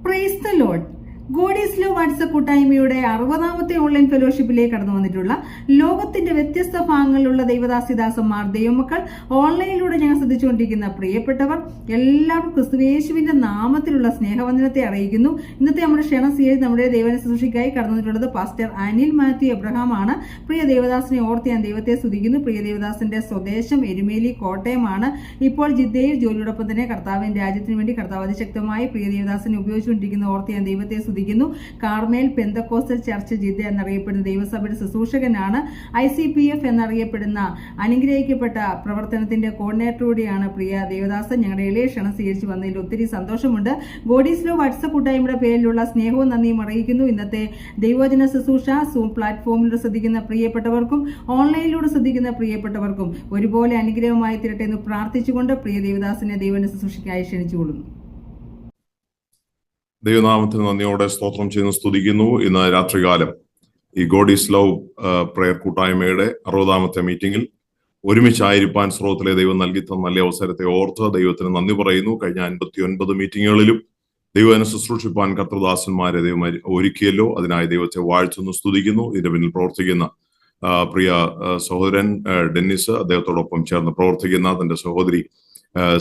Praise the Lord. God is love WhatsApp കൂട്ടായ്മയുടെ 60ാമത്തെ online ഫെലോഷിപ്പിലേക്ക് കടന്നു വന്നിട്ടുള്ള ലോകത്തിന്റെ വ്യത്യസ്ത ഭാഗങ്ങളിലുള്ള ദൈവദാസിദാസന്മാർ, ദൈവമക്കൾ, ഓൺലൈനിലൂടെ ഞങ്ങൾ ശ്രദ്ധിച്ചുകൊണ്ടിരിക്കുന്ന പ്രിയപ്പെട്ടവർ എല്ലാവർക്കും ക്രിസ്തുയേശുവിന്റെ നാമത്തിലുള്ള സ്നേഹവന്ദനത്തെ അറിയിക്കുന്നു. ഇന്നത്തെ നമ്മുടെ ക്ഷണം സ്വീകരിച്ച് നമ്മുടെ ദൈവനെ ശുശ്രൂഷയ്ക്കായി കടന്നു വന്നിട്ടുള്ളത് പാസ്റ്റർ അനിൽ മാത്യു എബ്രഹാം ആണ്. പ്രിയ ദേവദാസിനെ ഓർത്ത് ഞാൻ ദൈവത്തെ സ്തുതിക്കുന്നു. പ്രിയ ദേവദാസിന്റെ സ്വദേശം എരുമേലി കോട്ടയമാണ്. ഇപ്പോൾ ജിദ്ദയിൽ ജോലിയോടൊപ്പം തന്നെ കർത്താവിന്റെ രാജ്യത്തിന് വേണ്ടി കർത്താവ് അതിശക്തമായി പ്രിയ ദേവദാസിനെ ഉപയോഗിച്ചുകൊണ്ടിരിക്കുന്ന ഓർത്ത് ഞാൻ ദൈവത്തെ സ്തുതിക്കുന്നു. കാർമേൽ പെന്തക്കോസ്റ്റൽ ചർച്ച് ജിദ്ദ എന്നറിയപ്പെടുന്ന ദൈവസഭയുടെ ശുശ്രൂഷകനാണ്. ICPF എന്നറിയപ്പെടുന്ന അനുഗ്രഹിക്കപ്പെട്ട പ്രവർത്തനത്തിന്റെ കോർഡിനേറ്റർ കൂടിയാണ് പ്രിയ ദേവദാസൻ. ഞങ്ങളുടെ എളിയ ക്ഷണം സ്വീകരിച്ച് വന്നതിൽ ഒത്തിരി സന്തോഷമുണ്ട്. ഗോഡ് ഈസ് ലവ് വാട്സ്ആപ്പ് കൂട്ടായ്മയുടെ പേരിലുള്ള സ്നേഹവും നന്ദിയും അറിയിക്കുന്നു. ഇന്നത്തെ ദൈവവചന ശുശ്രൂഷ സൂം പ്ലാറ്റ്ഫോമിലൂടെ ശ്രദ്ധിക്കുന്ന പ്രിയപ്പെട്ടവർക്കും ഓൺലൈനിലൂടെ ശ്രദ്ധിക്കുന്ന പ്രിയപ്പെട്ടവർക്കും ഒരുപോലെ അനുഗ്രഹമായി തീരട്ടെ എന്ന് പ്രാർത്ഥിച്ചുകൊണ്ട് പ്രിയ ദേവദാസിനെ ദൈവന്റെ ശുശ്രൂഷയ്ക്കായി ക്ഷണിച്ചുകൊള്ളുന്നു. ദൈവനാമത്തിന് നന്ദിയോടെ സ്തോത്രം ചെയ്യുന്നു, സ്തുതിക്കുന്നു. ഇന്ന് രാത്രികാലം ഈ ഗോഡ് ഈസ് ലവ് പ്രയർ കൂട്ടായ്മയുടെ 60ാമത്തെ മീറ്റിംഗിൽ ഒരുമിച്ചായിരിക്കാൻ സ്രോതത്തിലെ ദൈവം നൽകി തന്ന നല്ല അവസരത്തെ ഓർത്ത് ദൈവത്തിന് നന്ദി പറയുന്നു. കഴിഞ്ഞ 59 മീറ്റിങ്ങുകളിലും ദൈവനെ ശുശ്രൂഷിപ്പാൻ കർത്തൃദാസന്മാരെ ദൈവം ഒരുക്കിയല്ലോ. അതിനായി ദൈവത്തെ വാഴ്ത്തുന്നു, സ്തുതിക്കുന്നു. ഇതിന്റെ പിന്നിൽ പ്രവർത്തിക്കുന്ന പ്രിയ സഹോദരൻ ഡെന്നിസ്, അദ്ദേഹത്തോടൊപ്പം ചേർന്ന് പ്രവർത്തിക്കുന്ന തന്റെ സഹോദരി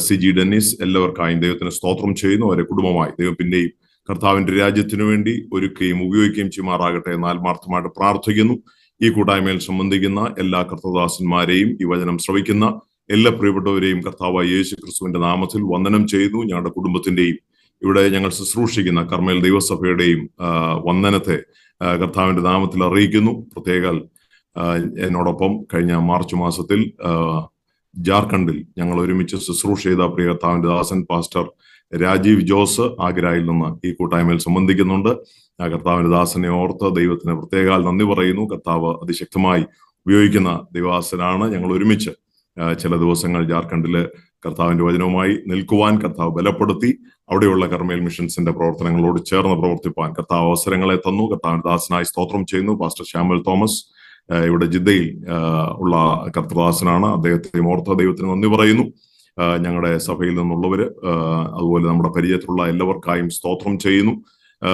സിജി ഡെന്നിസ്, എല്ലാവർക്കായും ദൈവത്തിന് സ്തോത്രം ചെയ്യുന്നു. അവരെ കുടുംബമായി ദൈവം പിന്നെയും കർത്താവിന്റെ രാജ്യത്തിനു വേണ്ടി ഒരുക്കുകയും ഉപയോഗിക്കുകയും ചെയ്യുമാറാകട്ടെ എന്ന് ആത്മാർത്ഥമായിട്ട് പ്രാർത്ഥിക്കുന്നു. ഈ കൂട്ടായ്മയിൽ സംബന്ധിക്കുന്ന എല്ലാ കർത്തദാസന്മാരെയും ഈ വചനം ശ്രവിക്കുന്ന എല്ലാ പ്രിയപ്പെട്ടവരെയും കർത്താവായ യേശു ക്രിസ്തുവിന്റെ നാമത്തിൽ വന്ദനം ചെയ്യുന്നു. ഞങ്ങളുടെ കുടുംബത്തിന്റെയും ഇവിടെ ഞങ്ങൾ ശുശ്രൂഷിക്കുന്ന കർമ്മേൽ ദൈവസഭയുടെയും വന്ദനത്തെ കർത്താവിന്റെ നാമത്തിൽ അറിയിക്കുന്നു. പ്രത്യേക എന്നോടൊപ്പം കഴിഞ്ഞ മാർച്ച് മാസത്തിൽ ജാർഖണ്ഡിൽ ഞങ്ങൾ ഒരുമിച്ച് ശുശ്രൂഷ ചെയ്ത പ്രിയ കർത്താവിന്റെ ദാസൻ പാസ്റ്റർ രാജീവ് ജോസ് ആഗ്രയിൽ നിന്ന് ഈ കൂട്ടായ്മയിൽ സംബന്ധിക്കുന്നുണ്ട്. ആ കർത്താവിന്റെ ദാസനെ ഓർത്ത് ദൈവത്തിന് പ്രത്യേക നന്ദി പറയുന്നു. കർത്താവ് അതിശക്തമായി ഉപയോഗിക്കുന്ന ദൈവദാസനാണ്. ഞങ്ങൾ ഒരുമിച്ച് ചില ദിവസങ്ങൾ ജാർഖണ്ഡില് കർത്താവിന്റെ വചനവുമായി നിൽക്കുവാൻ കർത്താവ് ബലപ്പെടുത്തി. അവിടെയുള്ള കർമ്മേൽ മിഷൻസിന്റെ പ്രവർത്തനങ്ങളോട് ചേർന്ന് പ്രവർത്തിപ്പാൻ കർത്താവ് അവസരങ്ങളെ തന്നു. കർത്താവിന്റെ ദാസനായി സ്തോത്രം ചെയ്യുന്നു. പാസ്റ്റർ ശ്യാമൽ തോമസ് ഇവിടെ ജിദ്ദയിൽ ഉള്ള കർത്തദാസനാണ്. അദ്ദേഹത്തെ ഓർത്ത് ദൈവത്തിന് നന്ദി പറയുന്നു. ഞങ്ങളുടെ സഭയിൽ നിന്നുള്ളവര്, അതുപോലെ നമ്മുടെ പരിചയത്തിലുള്ള എല്ലാവർക്കായും സ്തോത്രം ചെയ്യുന്നു.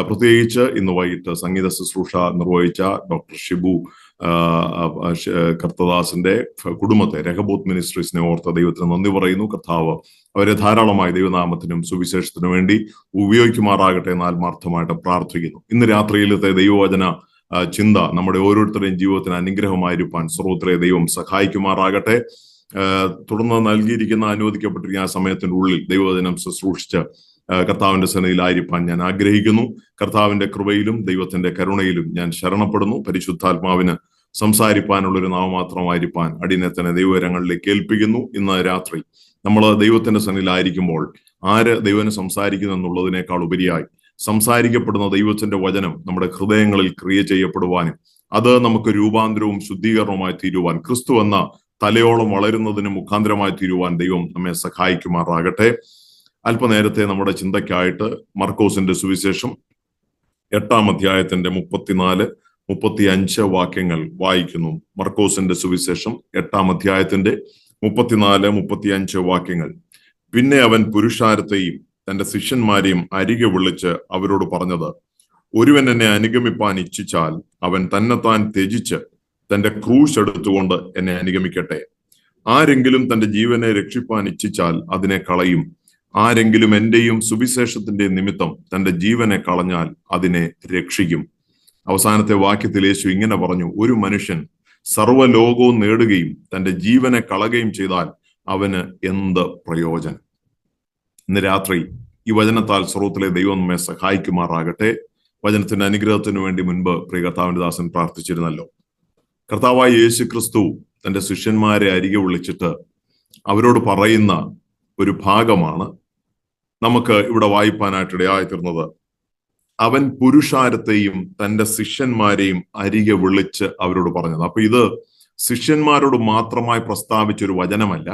പ്രത്യേകിച്ച് ഇന്ന് വൈകിട്ട് സംഗീത ശുശ്രൂഷ നിർവഹിച്ച ഡോക്ടർ ഷിബു കർത്തദാസിന്റെ കുടുംബത്തെ, രഹബോത്ത് മിനിസ്ട്രീസിനെ ഓർത്ത ദൈവത്തിന് നന്ദി പറയുന്നു. കർത്താവ് അവരെ ധാരാളമായി ദൈവനാമത്തിനും സുവിശേഷത്തിനു വേണ്ടി ഉപയോഗിക്കുമാറാകട്ടെ എന്ന് ആത്മാർത്ഥമായിട്ട് പ്രാർത്ഥിക്കുന്നു. ഇന്ന് രാത്രിയിലത്തെ ദൈവവചന ചിന്ത നമ്മുടെ ഓരോരുത്തരുടെയും ജീവിതത്തിന് അനുഗ്രഹമായിരിക്കാൻ സർവ്വത്തിലെ ദൈവം സഹായിക്കുമാറാകട്ടെ. തുടർന്ന് നൽകിയിരിക്കുന്ന അനുവദിക്കപ്പെട്ടിരിക്കുന്ന ആ സമയത്തിന്റെ ഉള്ളിൽ ദൈവവചനം ശുശ്രൂഷിച്ച് കർത്താവിന്റെ സന്നിധിയിലായിരിക്കാൻ ഞാൻ ആഗ്രഹിക്കുന്നു. കർത്താവിന്റെ കൃപയിലും ദൈവത്തിന്റെ കരുണയിലും ഞാൻ ശരണപ്പെടുന്നു. പരിശുദ്ധാത്മാവിന് സംസാരിപ്പാനുള്ളൊരു നാമമാത്രമായിരിക്കാൻ അടിയനെ തന്നെ ദൈവകരങ്ങളിലേക്ക് ഏൽപ്പിക്കുന്നു. ഇന്ന് രാത്രി നമ്മൾ ദൈവത്തിന്റെ സന്നിധിയിലായിരിക്കുമ്പോൾ ആര് ദൈവനെ സംസാരിക്കുന്നു എന്നുള്ളതിനേക്കാൾ ഉപരിയായി സംസാരിക്കപ്പെടുന്ന ദൈവത്തിന്റെ വചനം നമ്മുടെ ഹൃദയങ്ങളിൽ ക്രിയ ചെയ്യപ്പെടുവാനും അത് നമുക്ക് രൂപാന്തരവും ശുദ്ധീകരണവുമായി തീരുവാൻ, ക്രിസ്തു എന്ന തലയോളം വളരുന്നതിന് മുഖാന്തരമായി തീരുവാൻ ദൈവം നമ്മെ സഹായിക്കുമാറാകട്ടെ. അല്പനേരത്തെ നമ്മുടെ ചിന്തയ്ക്കായിട്ട് മർക്കോസിന്റെ സുവിശേഷം 8-ാം അധ്യായത്തിന്റെ 34-35 വാക്യങ്ങൾ വായിക്കുന്നു. മർക്കോസിന്റെ സുവിശേഷം 8-ാം അധ്യായത്തിന്റെ 34-35 വാക്യങ്ങൾ. പിന്നെ അവൻ പുരുഷാരത്തെയും തന്റെ ശിഷ്യന്മാരെയും അരികെ വിളിച്ച് അവരോട് പറഞ്ഞത്, ഒരുവൻ എന്നെ അനുഗമിപ്പാൻ ഇച്ഛിച്ചാൽ അവൻ തന്നെത്താൻ ത്യജിച്ച് തന്റെ ക്രൂശ് എടുത്തുകൊണ്ട് എന്നെ അനുഗമിക്കട്ടെ. ആരെങ്കിലും തന്റെ ജീവനെ രക്ഷിപ്പാൻ ഇച്ഛിച്ചാൽ അതിനെ കളയും. ആരെങ്കിലും എന്റെയും സുവിശേഷത്തിന്റെ നിമിത്തം തന്റെ ജീവനെ കളഞ്ഞാൽ അതിനെ രക്ഷിക്കും. അവസാനത്തെ വാക്യത്തിൽ യേശു ഇങ്ങനെ പറഞ്ഞു, ഒരു മനുഷ്യൻ സർവ്വലോകവും നേടുകയും തന്റെ ജീവനെ കളയുകയും ചെയ്താൽ അവന് എന്ത് പ്രയോജനം? ഇന്ന് രാത്രി ഈ വചനത്താൽ സർവ്വത്തിലെ ദൈവം നമ്മെ സഹായിക്കുമാറാകട്ടെ. വചനത്തിന്റെ അനുഗ്രഹത്തിനു വേണ്ടി മുൻപ് പ്രിയ കർത്താവിന്റെ ദാസൻ പ്രാർത്ഥിച്ചിരുന്നല്ലോ. കർത്താവായ യേശു ക്രിസ്തു തന്റെ ശിഷ്യന്മാരെ അരികെ വിളിച്ചിട്ട് അവരോട് പറയുന്ന ഒരു ഭാഗമാണ് നമുക്ക് ഇവിടെ വായിപ്പാനായിട്ട് ഇടയായി തീർന്നത്. അവൻ പുരുഷാരത്തെയും തന്റെ ശിഷ്യന്മാരെയും അരികെ വിളിച്ച് അവരോട് പറഞ്ഞത്. അപ്പൊ ഇത് ശിഷ്യന്മാരോട് മാത്രമായി പ്രസ്താവിച്ചൊരു വചനമല്ല,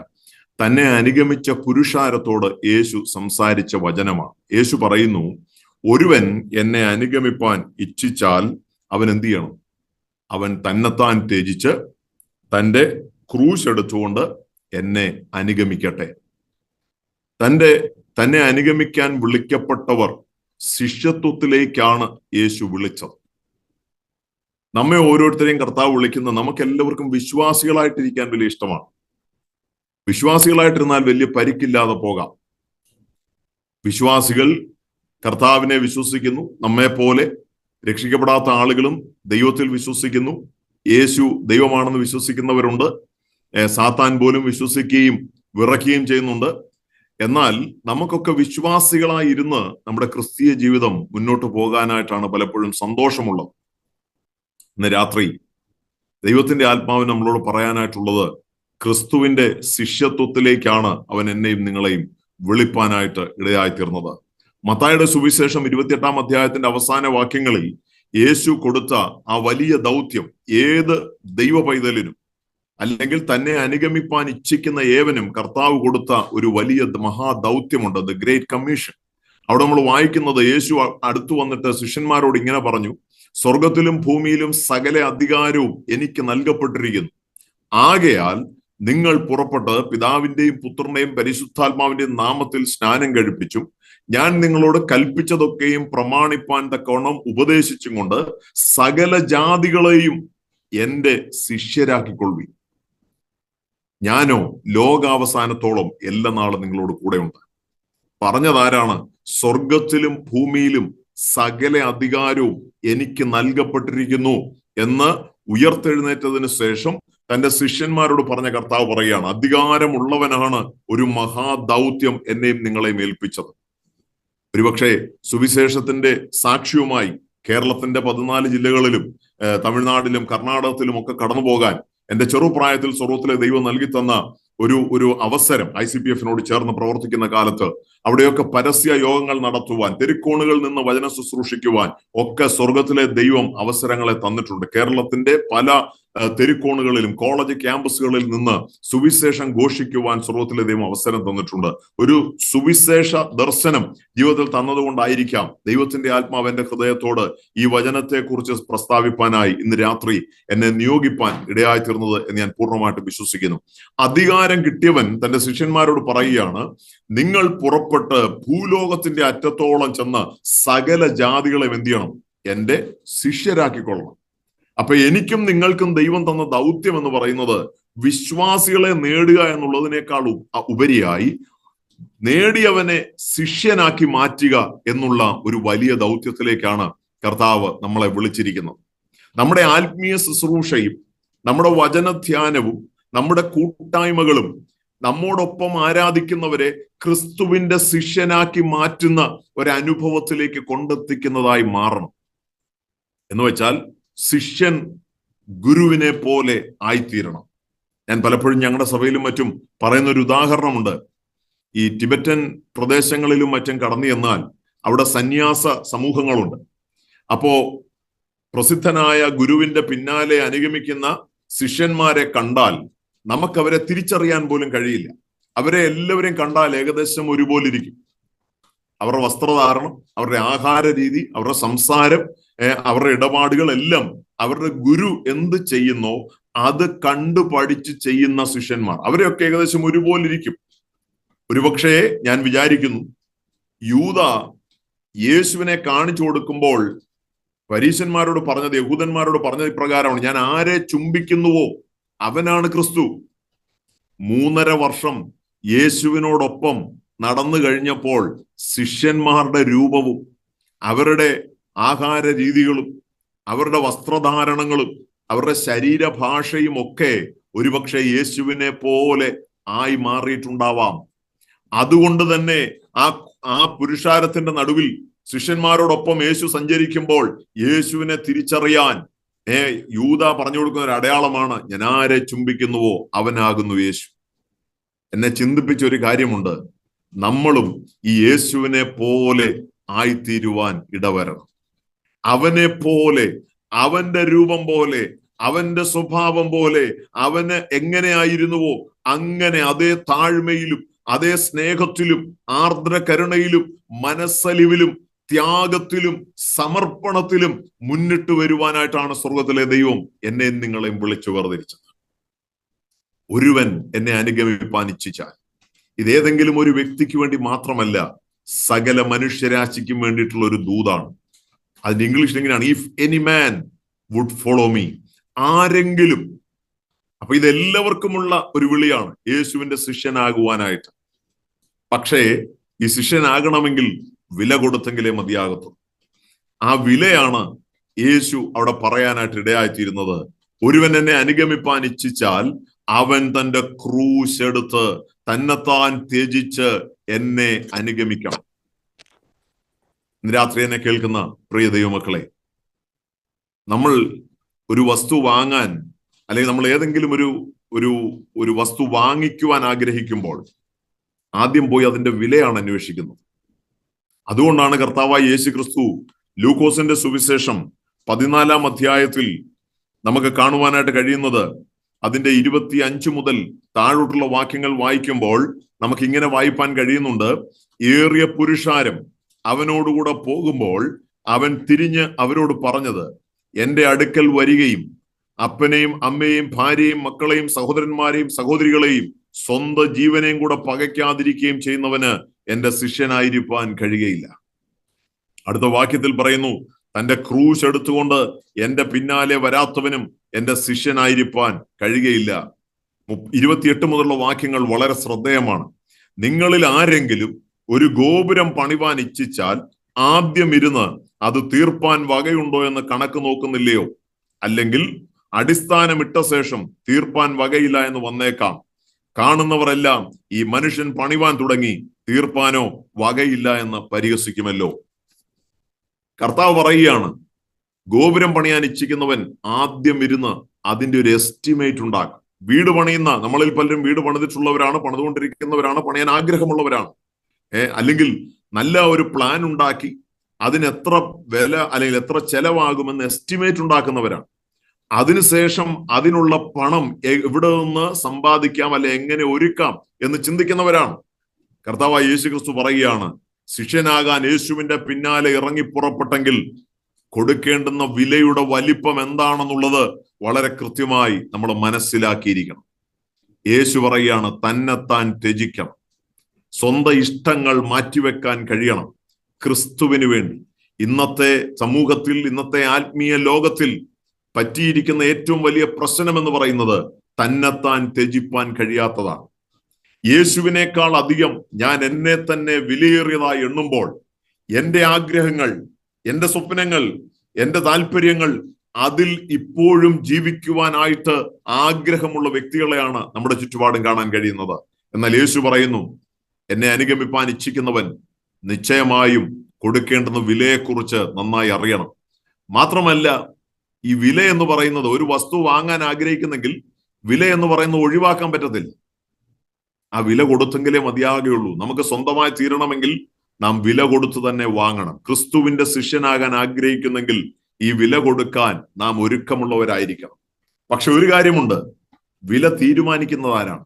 തന്നെ അനുഗമിച്ച പുരുഷാരത്തോട് യേശു സംസാരിച്ച വചനമാണ്. യേശു പറയുന്നു, ഒരുവൻ എന്നെ അനുഗമിപ്പാൻ ഇച്ഛിച്ചാൽ അവൻ എന്ത് ചെയ്യണം? അവൻ തന്നെത്താൻ ത്യജിച്ച് തന്റെ ക്രൂശ് എടുത്തുകൊണ്ട് എന്നെ അനുഗമിക്കട്ടെ. തന്നെ അനുഗമിക്കാൻ വിളിക്കപ്പെട്ടവർ ശിഷ്യത്വത്തിലേക്കാണ് യേശു വിളിച്ചത്. നമ്മെ ഓരോരുത്തരെയും കർത്താവ് വിളിക്കുന്ന നമുക്ക് എല്ലാവർക്കും വിശ്വാസികളായിട്ടിരിക്കാൻ വലിയ ഇഷ്ടമാണ്. വിശ്വാസികളായിട്ടിരുന്നാൽ വലിയ പരിക്കില്ലാതെ പോകാം. വിശ്വാസികൾ കർത്താവിനെ വിശ്വസിക്കുന്നു. നമ്മെ പോലെ രക്ഷിക്കപ്പെടാത്ത ആളുകളും ദൈവത്തിൽ വിശ്വസിക്കുന്നു. യേശു ദൈവമാണെന്ന് വിശ്വസിക്കുന്നവരുണ്ട്. സാത്താൻ പോലും വിശ്വസിക്കുകയും വിറയ്ക്കുകയും ചെയ്യുന്നുണ്ട്. എന്നാൽ നമുക്കൊക്കെ വിശ്വാസികളായി ഇരുന്ന് നമ്മുടെ ക്രിസ്തീയ ജീവിതം മുന്നോട്ട് പോകാനായിട്ടാണ് പലപ്പോഴും സന്തോഷമുള്ളത്. ഇന്ന് രാത്രി ദൈവത്തിന്റെ ആത്മാവിന് നമ്മളോട് പറയാനായിട്ടുള്ളത്, ക്രിസ്തുവിന്റെ ശിഷ്യത്വത്തിലേക്കാണ് അവൻ എന്നെയും നിങ്ങളെയും വിളിപ്പാനായിട്ട് ഇടയായിത്തീർന്നത്. മത്തായിയുടെ സുവിശേഷം 28-ാം അധ്യായത്തിന്റെ അവസാന വാക്യങ്ങളിൽ യേശു കൊടുത്ത ആ വലിയ ദൗത്യം ഏത് ദൈവ പൈതലിനും അല്ലെങ്കിൽ തന്നെ അനുഗമിപ്പാൻ ഇച്ഛിക്കുന്ന ഏവനും കർത്താവ് കൊടുത്ത ഒരു വലിയ മഹാദൗത്യമുണ്ട്, ദ ഗ്രേറ്റ് കമ്മീഷൻ. അവിടെ നമ്മൾ വായിക്കുന്നത്, യേശു അടുത്തു വന്നിട്ട് ശിഷ്യന്മാരോട് ഇങ്ങനെ പറഞ്ഞു, സ്വർഗത്തിലും ഭൂമിയിലും സകല അധികാരവും എനിക്ക് നൽകപ്പെട്ടിരിക്കുന്നു. ആകയാൽ നിങ്ങൾ പുറപ്പെട്ട് പിതാവിന്റെയും പുത്രന്റെയും പരിശുദ്ധാത്മാവിന്റെയും നാമത്തിൽ സ്നാനം കഴിപ്പിച്ചും ഞാൻ നിങ്ങളോട് കൽപ്പിച്ചതൊക്കെയും പ്രമാണിപ്പാൻ തക്കവണ്ണം ഉപദേശിച്ചും കൊണ്ട് സകല ജാതികളെയും എന്റെ ശിഷ്യരാക്കിക്കൊള്ളുവിൻ. ഞാനോ ലോകാവസാനത്തോളം എല്ലാ നാളും നിങ്ങളോട് കൂടെയുണ്ട്. പറഞ്ഞതാരാണ്? സ്വർഗത്തിലും ഭൂമിയിലും സകല അധികാരവും എനിക്ക് നൽകപ്പെട്ടിരിക്കുന്നു എന്ന് ഉയർത്തെഴുന്നേറ്റതിന് ശേഷം തന്റെ ശിഷ്യന്മാരോട് പറഞ്ഞ കർത്താവ് പറയുകയാണ്, അധികാരമുള്ളവനാണ് ഒരു മഹാദൗത്യം എന്നെയും നിങ്ങളെയും ഏൽപ്പിച്ചത്. ഒരുപക്ഷെ സുവിശേഷത്തിന്റെ സാക്ഷ്യവുമായി കേരളത്തിന്റെ 14 ജില്ലകളിലും തമിഴ്നാട്ടിലും കർണാടകത്തിലും ഒക്കെ കടന്നു പോകാൻ എന്റെ ചെറുപ്രായത്തിൽ സ്വർഗത്തിലെ ദൈവം നൽകി തന്ന ഒരു അവസരം ICPF-നോട് ചേർന്ന് പ്രവർത്തിക്കുന്ന കാലത്ത് അവിടെയൊക്കെ പരസ്യ യോഗങ്ങൾ നടത്തുവാൻ, തെരുക്കോണുകളിൽ നിന്ന് വചന ശുശ്രൂഷിക്കുവാൻ ഒക്കെ സ്വർഗത്തിലെ ദൈവം അവസരങ്ങളെ തന്നിട്ടുണ്ട്. കേരളത്തിന്റെ പല തെരുക്കോണുകളിലും കോളേജ് ക്യാമ്പസുകളിൽ നിന്ന് സുവിശേഷം ഘോഷിക്കുവാൻ സ്വർഗത്തിലെ ദൈവം അവസരം തന്നിട്ടുണ്ട്. ഒരു സുവിശേഷ ദർശനം ജീവിതത്തിൽ തന്നതുകൊണ്ടായിരിക്കാം ദൈവത്തിന്റെ ആത്മാവ് എന്റെ ഹൃദയത്തോട് ഈ വചനത്തെ കുറിച്ച് പ്രസ്താവിപ്പാനായി ഇന്ന് രാത്രി എന്നെ നിയോഗിപ്പാൻ ഇടയായി തീർന്നത് എന്ന് ഞാൻ പൂർണ്ണമായിട്ട് വിശ്വസിക്കുന്നു. അധികാരം കിട്ടിയവൻ തന്റെ ശിഷ്യന്മാരോട് പറയുകയാണ്, നിങ്ങൾ പുറപ്പെട്ട് ഭൂലോകത്തിന്റെ അറ്റത്തോളം ചെന്ന് സകല ജാതികളെ എന്ത് ചെയ്യണം? എന്റെ ശിഷ്യരാക്കിക്കൊള്ളണം. അപ്പൊ എനിക്കും നിങ്ങൾക്കും ദൈവം തന്ന ദൗത്യം എന്ന് പറയുന്നത് വിശ്വാസികളെ നേടുക എന്നുള്ളതിനേക്കാൾ ഉപരിയായി നേടിയവനെ ശിഷ്യനാക്കി മാറ്റുക എന്നുള്ള ഒരു വലിയ ദൗത്യത്തിലേക്കാണ് കർത്താവ് നമ്മളെ വിളിച്ചിരിക്കുന്നത്. നമ്മുടെ ആത്മീയ ശുശ്രൂഷയും നമ്മുടെ വചനധ്യാനവും നമ്മുടെ കൂട്ടായ്മകളും നമ്മോടൊപ്പം ആരാധിക്കുന്നവരെ ക്രിസ്തുവിന്റെ ശിഷ്യനാക്കി മാറ്റുന്ന ഒരനുഭവത്തിലേക്ക് കൊണ്ടെത്തിക്കുന്നതായി മാറണം. എന്ന് വെച്ചാൽ ശിഷ്യൻ ഗുരുവിനെ പോലെ ആയിത്തീരണം. ഞാൻ പലപ്പോഴും ഞങ്ങളുടെ സഭയിലും മറ്റും പറയുന്ന ഒരു ഉദാഹരണമുണ്ട്. ഈ ടിബറ്റൻ പ്രദേശങ്ങളിലും മറ്റും കടന്നു ചെന്നാൽ അവിടെ സന്യാസ സമൂഹങ്ങളുണ്ട്. അപ്പോ പ്രസിദ്ധനായ ഗുരുവിന്റെ പിന്നാലെ അനുഗമിക്കുന്ന ശിഷ്യന്മാരെ കണ്ടാൽ നമുക്കവരെ തിരിച്ചറിയാൻ പോലും കഴിയില്ല. അവരെ എല്ലാവരെയും കണ്ടാൽ ഏകദേശം ഒരുപോലെ ഇരിക്കും. അവരുടെ വസ്ത്രധാരണം, അവരുടെ ആഹാര രീതി, അവരുടെ സംസാരം, അവരുടെ ഇടപാടുകൾ എല്ലാം അവരുടെ ഗുരു എന്ത് ചെയ്യുന്നോ അത് കണ്ടു പഠിച്ച് ചെയ്യുന്ന ശിഷ്യന്മാർ. അവരെയൊക്കെ ഏകദേശം ഒരുപോലെ ഇരിക്കും. ഒരുപക്ഷെ ഞാൻ വിചാരിക്കുന്നു യൂദ യേശുവിനെ കാണിച്ചു കൊടുക്കുമ്പോൾ പരീശന്മാരോട് പറഞ്ഞത്, യഹൂദന്മാരോട് പറഞ്ഞത് ഇപ്രകാരമാണ്, ഞാൻ ആരെ ചുംബിക്കുന്നുവോ അവനാണ് ക്രിസ്തു. 3.5 വർഷം യേശുവിനോടൊപ്പം നടന്നു കഴിഞ്ഞപ്പോൾ ശിഷ്യന്മാരുടെ രൂപവും അവരുടെ ആഹാര രീതികളും അവരുടെ വസ്ത്രധാരണങ്ങളും അവരുടെ ശരീരഭാഷയും ഒക്കെ ഒരുപക്ഷെ യേശുവിനെ പോലെ ആയി മാറിയിട്ടുണ്ടാവാം. അതുകൊണ്ട് തന്നെ ആ പുരുഷാരത്തിന്റെ നടുവിൽ ശിഷ്യന്മാരോടൊപ്പം യേശു സഞ്ചരിക്കുമ്പോൾ യേശുവിനെ തിരിച്ചറിയാൻ യൂദ പറഞ്ഞു കൊടുക്കുന്ന ഒരു അടയാളമാണ്, ഞാൻ ആരെ ചുംബിക്കുന്നുവോ അവനാകുന്നു യേശു. എന്നെ ചിന്തിപ്പിച്ച ഒരു കാര്യമുണ്ട്, നമ്മളും ഈ യേശുവിനെ പോലെ ആയിത്തീരുവാൻ ഇടവരണം. അവനെ പോലെ, അവന്റെ രൂപം പോലെ, അവന്റെ സ്വഭാവം പോലെ, അവന് എങ്ങനെയായിരുന്നുവോ അങ്ങനെ അതേ താഴ്മയിലും അതേ സ്നേഹത്തിലും ആർദ്ര കരുണയിലും മനസ്സലിവിലും ത്യാഗത്തിലും സമർപ്പണത്തിലും മുന്നിട്ട് വരുവാനായിട്ടാണ് സ്വർഗത്തിലെ ദൈവം എന്നെയും നിങ്ങളെയും വിളിച്ചു വേർതിരിച്ചത്. ഒരുവൻ എന്നെ അനുഗമിപ്പാൻ ഇച്ഛിച്ചാൽ, ഇതേതെങ്കിലും ഒരു വ്യക്തിക്ക് വേണ്ടി മാത്രമല്ല, സകല മനുഷ്യരാശിക്കും വേണ്ടിയിട്ടുള്ള ഒരു ദൂതാണ്. അതിന്റെ ഇംഗ്ലീഷിൽ എങ്ങനെയാണ്? If any man would follow me. ആരെങ്കിലും. അപ്പൊ ഇതെല്ലാവർക്കുമുള്ള ഒരു വിളിയാണ്, യേശുവിന്റെ ശിഷ്യനാകുവാനായിട്ട്. പക്ഷേ ഈ ശിഷ്യനാകണമെങ്കിൽ വില കൊടുത്തെങ്കിലേ മതിയാകത്തുള്ളൂ. ആ വിലയാണ് യേശു അവിടെ പറയാനായിട്ട് ഇടയായിത്തീരുന്നത്. ഒരുവൻ എന്നെ അനുഗമിപ്പാൻ ഇച്ഛിച്ചാൽ അവൻ തന്റെ ക്രൂശ് എടുത്ത് തന്നെത്താൻ ത്യജിച്ച് എന്നെ അനുഗമിക്കണം. ഇന്ന് രാത്രി എന്നെ കേൾക്കുന്ന പ്രിയ ദൈവമക്കളെ, നമ്മൾ ഒരു വസ്തു വാങ്ങാൻ, അല്ലെങ്കിൽ നമ്മൾ ഏതെങ്കിലും ഒരു വസ്തു വാങ്ങിക്കുവാൻ ആഗ്രഹിക്കുമ്പോൾ ആദ്യം പോയി അതിന്റെ വിലയാണ് അന്വേഷിക്കുന്നത്. അതുകൊണ്ടാണ് കർത്താവായ യേശു ക്രിസ്തു ലൂക്കോസിന്റെ സുവിശേഷം 14-ാം അധ്യായത്തിൽ നമുക്ക് കാണുവാനായിട്ട് കഴിയുന്നത്, അതിന്റെ 25 മുതൽ താഴോട്ടുള്ള വാക്യങ്ങൾ വായിക്കുമ്പോൾ നമുക്ക് ഇങ്ങനെ വായിപ്പാൻ കഴിയുന്നുണ്ട്. ഏറിയ പുരുഷാരം അവനോടുകൂടെ പോകുമ്പോൾ അവൻ തിരിഞ്ഞ് അവരോട് പറഞ്ഞത്, എന്റെ അടുക്കൽ വരികയും അപ്പനെയും അമ്മയെയും ഭാര്യയും മക്കളെയും സഹോദരന്മാരെയും സഹോദരികളെയും സ്വന്തം ജീവനെയും കൂടെ പകയ്ക്കാതിരിക്കുകയും ചെയ്യുന്നവന് എന്റെ ശിഷ്യനായിരിക്കാൻ കഴിയുകയില്ല. അടുത്ത വാക്യത്തിൽ പറയുന്നു, തന്റെ ക്രൂശ് എടുത്തുകൊണ്ട് എന്റെ പിന്നാലെ വരാത്തവനും എന്റെ ശിഷ്യനായിരിക്കാൻ കഴിയുകയില്ല. 28 മുതലുള്ള വാക്യങ്ങൾ വളരെ ശ്രദ്ധേയമാണ്. നിങ്ങളിൽ ആരെങ്കിലും ഒരു ഗോപുരം പണിവാൻ ഇച്ഛിച്ചാൽ ആദ്യം ഇരുന്ന് അത് തീർപ്പാൻ വകയുണ്ടോ എന്ന് കണക്ക് നോക്കുന്നില്ലയോ? അല്ലെങ്കിൽ അടിസ്ഥാനമിട്ട ശേഷം തീർപ്പാൻ വകയില്ല എന്ന് വന്നേക്കാം. കാണുന്നവരെല്ലാം ഈ മനുഷ്യൻ പണിവാൻ തുടങ്ങി, തീർപ്പാനോ വകയില്ല എന്ന് പരിഹസിക്കുമല്ലോ. കർത്താവ് പറയുകയാണ്, ഗോപുരം പണിയാൻ ഇച്ഛിക്കുന്നവൻ ആദ്യം ഇരുന്ന് അതിന്റെ ഒരു എസ്റ്റിമേറ്റ് ഉണ്ടാക്കും. വീട് പണിയുന്ന നമ്മളിൽ പലരും വീട് പണിതിട്ടുള്ളവരാണ്, പണിതുകൊണ്ടിരിക്കുന്നവരാണ്, പണിയാൻ ആഗ്രഹമുള്ളവരാണ്. അല്ലെങ്കിൽ നല്ല ഒരു പ്ലാൻ ഉണ്ടാക്കി അതിന് എത്ര വില അല്ലെങ്കിൽ എത്ര ചെലവാകുമെന്ന് എസ്റ്റിമേറ്റ് ഉണ്ടാക്കുന്നവരാണ്. അതിനുശേഷം അതിനുള്ള പണം എവിടെ നിന്ന് സമ്പാദിക്കാം, അല്ലെ എങ്ങനെ ഒരുക്കാം എന്ന് ചിന്തിക്കുന്നവരാണ്. കർത്താവായ യേശു ക്രിസ്തു പറയുകയാണ്, ശിഷ്യനാകാൻ യേശുവിന്റെ പിന്നാലെ ഇറങ്ങി പുറപ്പെട്ടെങ്കിൽ കൊടുക്കേണ്ടുന്ന വിലയുടെ വലിപ്പം എന്താണെന്നുള്ളത് വളരെ കൃത്യമായി നമ്മൾ മനസ്സിലാക്കിയിരിക്കണം. യേശു പറയുകയാണ്, തന്നെത്താൻ ത്യജിക്കണം, സ്വന്തം ഇഷ്ടങ്ങൾ മാറ്റിവെക്കാൻ കഴിയണം ക്രിസ്തുവിന് വേണ്ടി. ഇന്നത്തെ സമൂഹത്തിൽ, ഇന്നത്തെ ആത്മീയ ലോകത്തിൽ പറ്റിയിരിക്കുന്ന ഏറ്റവും വലിയ പ്രശ്നം എന്ന് പറയുന്നത് തന്നെത്താൻ ത്യജിപ്പാൻ കഴിയാത്തതാണ്. യേശുവിനേക്കാൾ അധികം ഞാൻ എന്നെ തന്നെ വിലയേറിയതായി എണ്ണുമ്പോൾ എന്റെ ആഗ്രഹങ്ങൾ, എന്റെ സ്വപ്നങ്ങൾ, എന്റെ താല്പര്യങ്ങൾ, അതിൽ ഇപ്പോഴും ജീവിക്കുവാനായിട്ട് ആഗ്രഹമുള്ള വ്യക്തികളെയാണ് നമ്മുടെ ചുറ്റുപാടും കാണാൻ കഴിയുന്നത്. എന്നാൽ യേശു പറയുന്നു, എന്നെ അനുഗമിപ്പാൻ ഇച്ഛിക്കുന്നവൻ നിശ്ചയമായും കൊടുക്കേണ്ടുന്ന വിലയെക്കുറിച്ച് നന്നായി അറിയണം. മാത്രമല്ല, ഈ വില എന്ന് പറയുന്നത്, ഒരു വസ്തു വാങ്ങാൻ ആഗ്രഹിക്കുന്നെങ്കിൽ വില എന്ന് പറയുന്നത് ഒഴിവാക്കാൻ പറ്റത്തില്ല. ആ വില കൊടുത്തെങ്കിലേ മതിയാകുകയുള്ളൂ. നമുക്ക് സ്വന്തമായി തീരണമെങ്കിൽ നാം വില കൊടുത്തു തന്നെ വാങ്ങണം. ക്രിസ്തുവിന്റെ ശിഷ്യനാകാൻ ആഗ്രഹിക്കുന്നെങ്കിൽ ഈ വില കൊടുക്കാൻ നാം ഒരുക്കമുള്ളവരായിരിക്കണം. പക്ഷെ ഒരു കാര്യമുണ്ട്, വില തീരുമാനിക്കുന്നത് ആരാണ്?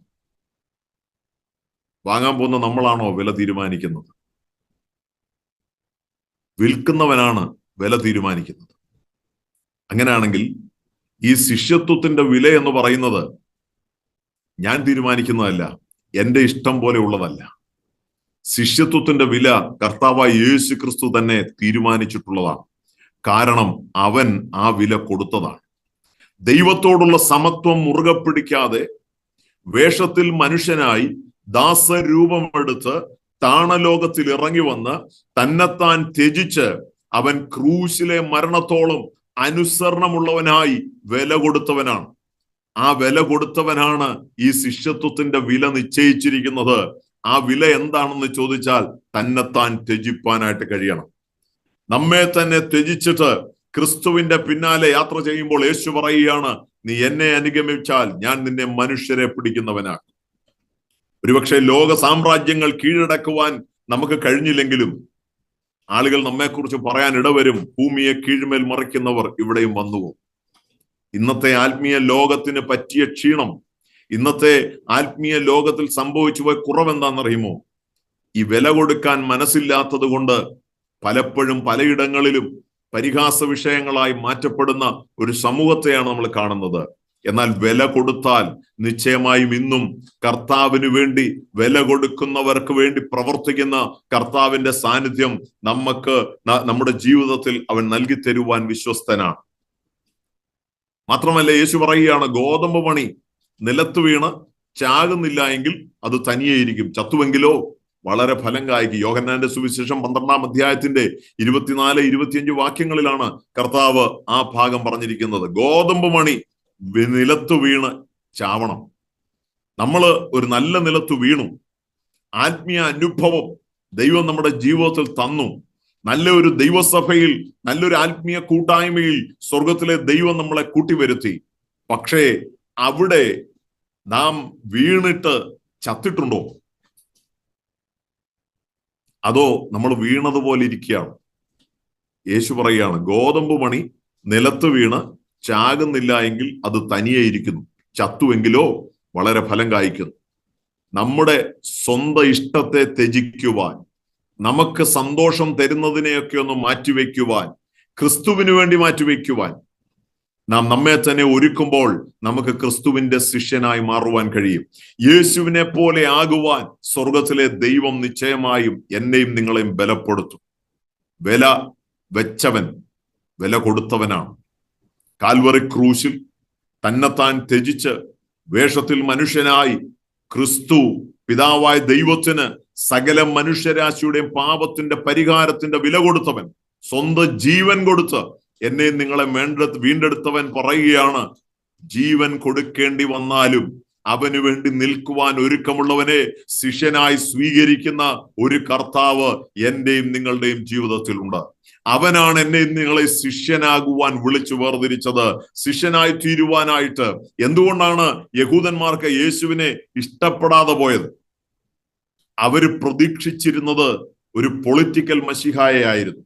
വാങ്ങാൻ പോകുന്ന നമ്മളാണോ വില തീരുമാനിക്കുന്നത്? വിൽക്കുന്നവനാണ് വില തീരുമാനിക്കുന്നത്. അങ്ങനെയാണെങ്കിൽ ഈ ശിഷ്യത്വത്തിന്റെ വില എന്ന് പറയുന്നത് ഞാൻ തീരുമാനിക്കുന്നതല്ല, എന്റെ ഇഷ്ടം പോലെ ഉള്ളതല്ല. ശിഷ്യത്വത്തിന്റെ വില കർത്താവായ യേശു ക്രിസ്തു തന്നെ തീരുമാനിച്ചിട്ടുള്ളതാണ്. കാരണം അവൻ ആ വില കൊടുത്തതാണ്. ദൈവത്തോടുള്ള സമത്വം മുറുകെ പിടിക്കാതെ വേഷത്തിൽ മനുഷ്യനായി ദാസരൂപമെടുത്ത് താണലോകത്തിൽ ഇറങ്ങി വന്ന് തന്നെത്താൻ ത്യജിച്ച് അവൻ ക്രൂശിലെ മരണത്തോളം അനുസരണമുള്ളവനായി വില കൊടുത്തവനാണ്. ആ വില കൊടുത്തവനാണ് ഈ ശിഷ്യത്വത്തിന്റെ വില നിശ്ചയിച്ചിരിക്കുന്നത്. ആ വില എന്താണെന്ന് ചോദിച്ചാൽ തന്നെത്താൻ ത്യജിപ്പാനായിട്ട് കഴിയണം. നമ്മെ തന്നെ ത്യജിച്ചിട്ട് ക്രിസ്തുവിന്റെ പിന്നാലെ യാത്ര ചെയ്യുമ്പോൾ യേശു പറയുകയാണ്, നീ എന്നെ അനുഗമിച്ചാൽ ഞാൻ നിന്നെ മനുഷ്യരെ പിടിക്കുന്നവനാണ്. ഒരുപക്ഷെ ലോക സാമ്രാജ്യങ്ങൾ കീഴടക്കുവാൻ നമുക്ക് കഴിഞ്ഞില്ലെങ്കിലും ആളുകൾ നമ്മെക്കുറിച്ച് പറയാൻ ഇടവരും, ഭൂമിയെ കീഴ്മേൽ മറിക്കുന്നവർ ഇവിടെയും വന്നുപോകും. ഇന്നത്തെ ആത്മീയ ലോകത്തിന് പറ്റിയ ക്ഷീണം, ഇന്നത്തെ ആത്മീയ ലോകത്തിൽ സംഭവിച്ചു പോയ കുറവെന്താണെന്നറിയുമോ? ഈ വില കൊടുക്കാൻ മനസ്സില്ലാത്തത് കൊണ്ട് പലപ്പോഴും പലയിടങ്ങളിലും പരിഹാസ വിഷയങ്ങളായി മാറ്റപ്പെടുന്ന ഒരു സമൂഹത്തെയാണ് നമ്മൾ കാണുന്നത്. എന്നാൽ വില കൊടുത്താൽ നിശ്ചയമായും ഇന്നും കർത്താവിന് വേണ്ടി വില കൊടുക്കുന്നവർക്ക് വേണ്ടി പ്രവർത്തിക്കുന്ന കർത്താവിന്റെ സാന്നിധ്യം നമ്മുടെ ജീവിതത്തിൽ അവൻ നൽകി തരുവാൻ വിശ്വസ്തനാണ്. മാത്രമല്ല യേശു പറയുകയാണ്, ഗോതമ്പ് മണി നിലത്ത് വീണ് ചാകുന്നില്ല എങ്കിൽ അത് തനിയെയിരിക്കും, ചത്തുവെങ്കിലോ വളരെ ഫലം കായ്ക്കും. യോഹന്നാന്റെ സുവിശേഷം 12-ാം അധ്യായത്തിന്റെ 24-25 വാക്യങ്ങളിലാണ് കർത്താവ് ആ ഭാഗം പറഞ്ഞിരിക്കുന്നത്. ഗോതമ്പ് മണി നിലത്ത് വീണ് ചാവണം. നമ്മൾ ഒരു നല്ല നിലത്ത് വീണു, ആത്മീയ അനുഭവം ദൈവം നമ്മുടെ ജീവിതത്തിൽ തന്നു, നല്ലൊരു ദൈവസഭയിൽ, നല്ലൊരു ആത്മീയ കൂട്ടായ്മയിൽ സ്വർഗത്തിലെ ദൈവം നമ്മളെ കൂട്ടിവരുത്തി. പക്ഷേ അവിടെ നാം വീണിട്ട് ചത്തിട്ടുണ്ടോ? അതോ നമ്മൾ വീണതുപോലെ ഇരിക്കുകയാണ്? യേശു പറയുകയാണ്, ഗോതമ്പ് മണി നിലത്ത് വീണ് ചാകുന്നില്ല എങ്കിൽ അത് തനിയെ ഇരിക്കുന്നു, ചത്തുവെങ്കിലോ വളരെ ഫലം കായ്ക്കുന്നു. നമ്മുടെ സ്വന്തം ഇഷ്ടത്തെ ത്യജിക്കുവാൻ, നമുക്ക് സന്തോഷം തരുന്നതിനെയൊക്കെ ഒന്ന് മാറ്റിവെക്കുവാൻ, ക്രിസ്തുവിന് വേണ്ടി മാറ്റിവെക്കുവാൻ നാം നമ്മെ തന്നെ ഒരുക്കുമ്പോൾ നമുക്ക് ക്രിസ്തുവിന്റെ ശിഷ്യനായി മാറുവാൻ കഴിയും. യേശുവിനെ പോലെ ആകുവാൻ സ്വർഗത്തിലെ ദൈവം നിശ്ചയമായും എന്നെയും നിങ്ങളെയും ബലപ്പെടുത്തും. വില വെച്ചവൻ വില കൊടുത്തവനാണ്. കാൽവറി ക്രൂശിൽ തന്നെത്താൻ ത്യജിച്ച് വേഷത്തിൽ മനുഷ്യനായി ക്രിസ്തു പിതാവായ ദൈവത്തിന് സകല മനുഷ്യരാശിയുടെയും പാപത്തിന്റെ പരിഹാരത്തിന്റെ വില കൊടുത്തവൻ, സ്വന്തം ജീവൻ കൊടുത്ത് എന്നെ നിങ്ങളെ വീണ്ടെടുത്തവൻ പറയുകയാണ്, ജീവൻ കൊടുക്കേണ്ടി വന്നാലും അവന് വേണ്ടി നിൽക്കുവാൻ ഒരുക്കമുള്ളവനെ ശിഷ്യനായി സ്വീകരിക്കുന്ന ഒരു കർത്താവ് എന്റെയും നിങ്ങളുടെയും ജീവിതത്തിലുണ്ട്. അവനാണ് എന്നെ നിങ്ങളെ ശിഷ്യനാകുവാൻ വിളിച്ചു വേർതിരിച്ചത്, ശിഷ്യനായി തീരുവാനായിട്ട്. എന്തുകൊണ്ടാണ് യഹൂദന്മാർക്ക് യേശുവിനെ ഇഷ്ടപ്പെടാതെ പോയത്? അവര് പ്രതീക്ഷിച്ചിരുന്നത് ഒരു പൊളിറ്റിക്കൽ മശിഹായായിരുന്നു.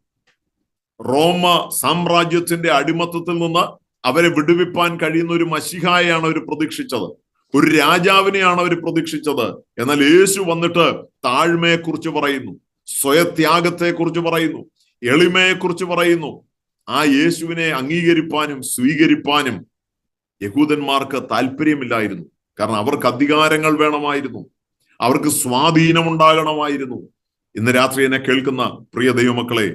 റോമ സാമ്രാജ്യത്തിന്റെ അടിമത്തത്തിൽ നിന്ന് അവരെ വിടുവിപ്പാൻ കഴിയുന്ന ഒരു മശിഹായാണ് അവർ പ്രതീക്ഷിച്ചത്, ഒരു രാജാവിനെയാണ് അവർ പ്രതീക്ഷിച്ചത്. എന്നാൽ യേശു വന്നിട്ട് താഴ്മയെക്കുറിച്ച് പറയുന്നു, സ്വയത്യാഗത്തെക്കുറിച്ച് പറയുന്നു, എളിമയെക്കുറിച്ച് പറയുന്നു. ആ യേശുവിനെ അംഗീകരിപ്പാനും സ്വീകരിപ്പാനും യഹൂദന്മാർക്ക് താല്പര്യമില്ലായിരുന്നു. കാരണം അവർക്ക് അധികാരങ്ങൾ വേണമായിരുന്നു, അവർക്ക് സ്വാധീനമുണ്ടാകണമായിരുന്നു. ഇന്ന് രാത്രി എന്നെ കേൾക്കുന്ന പ്രിയ ദൈവമക്കളെ,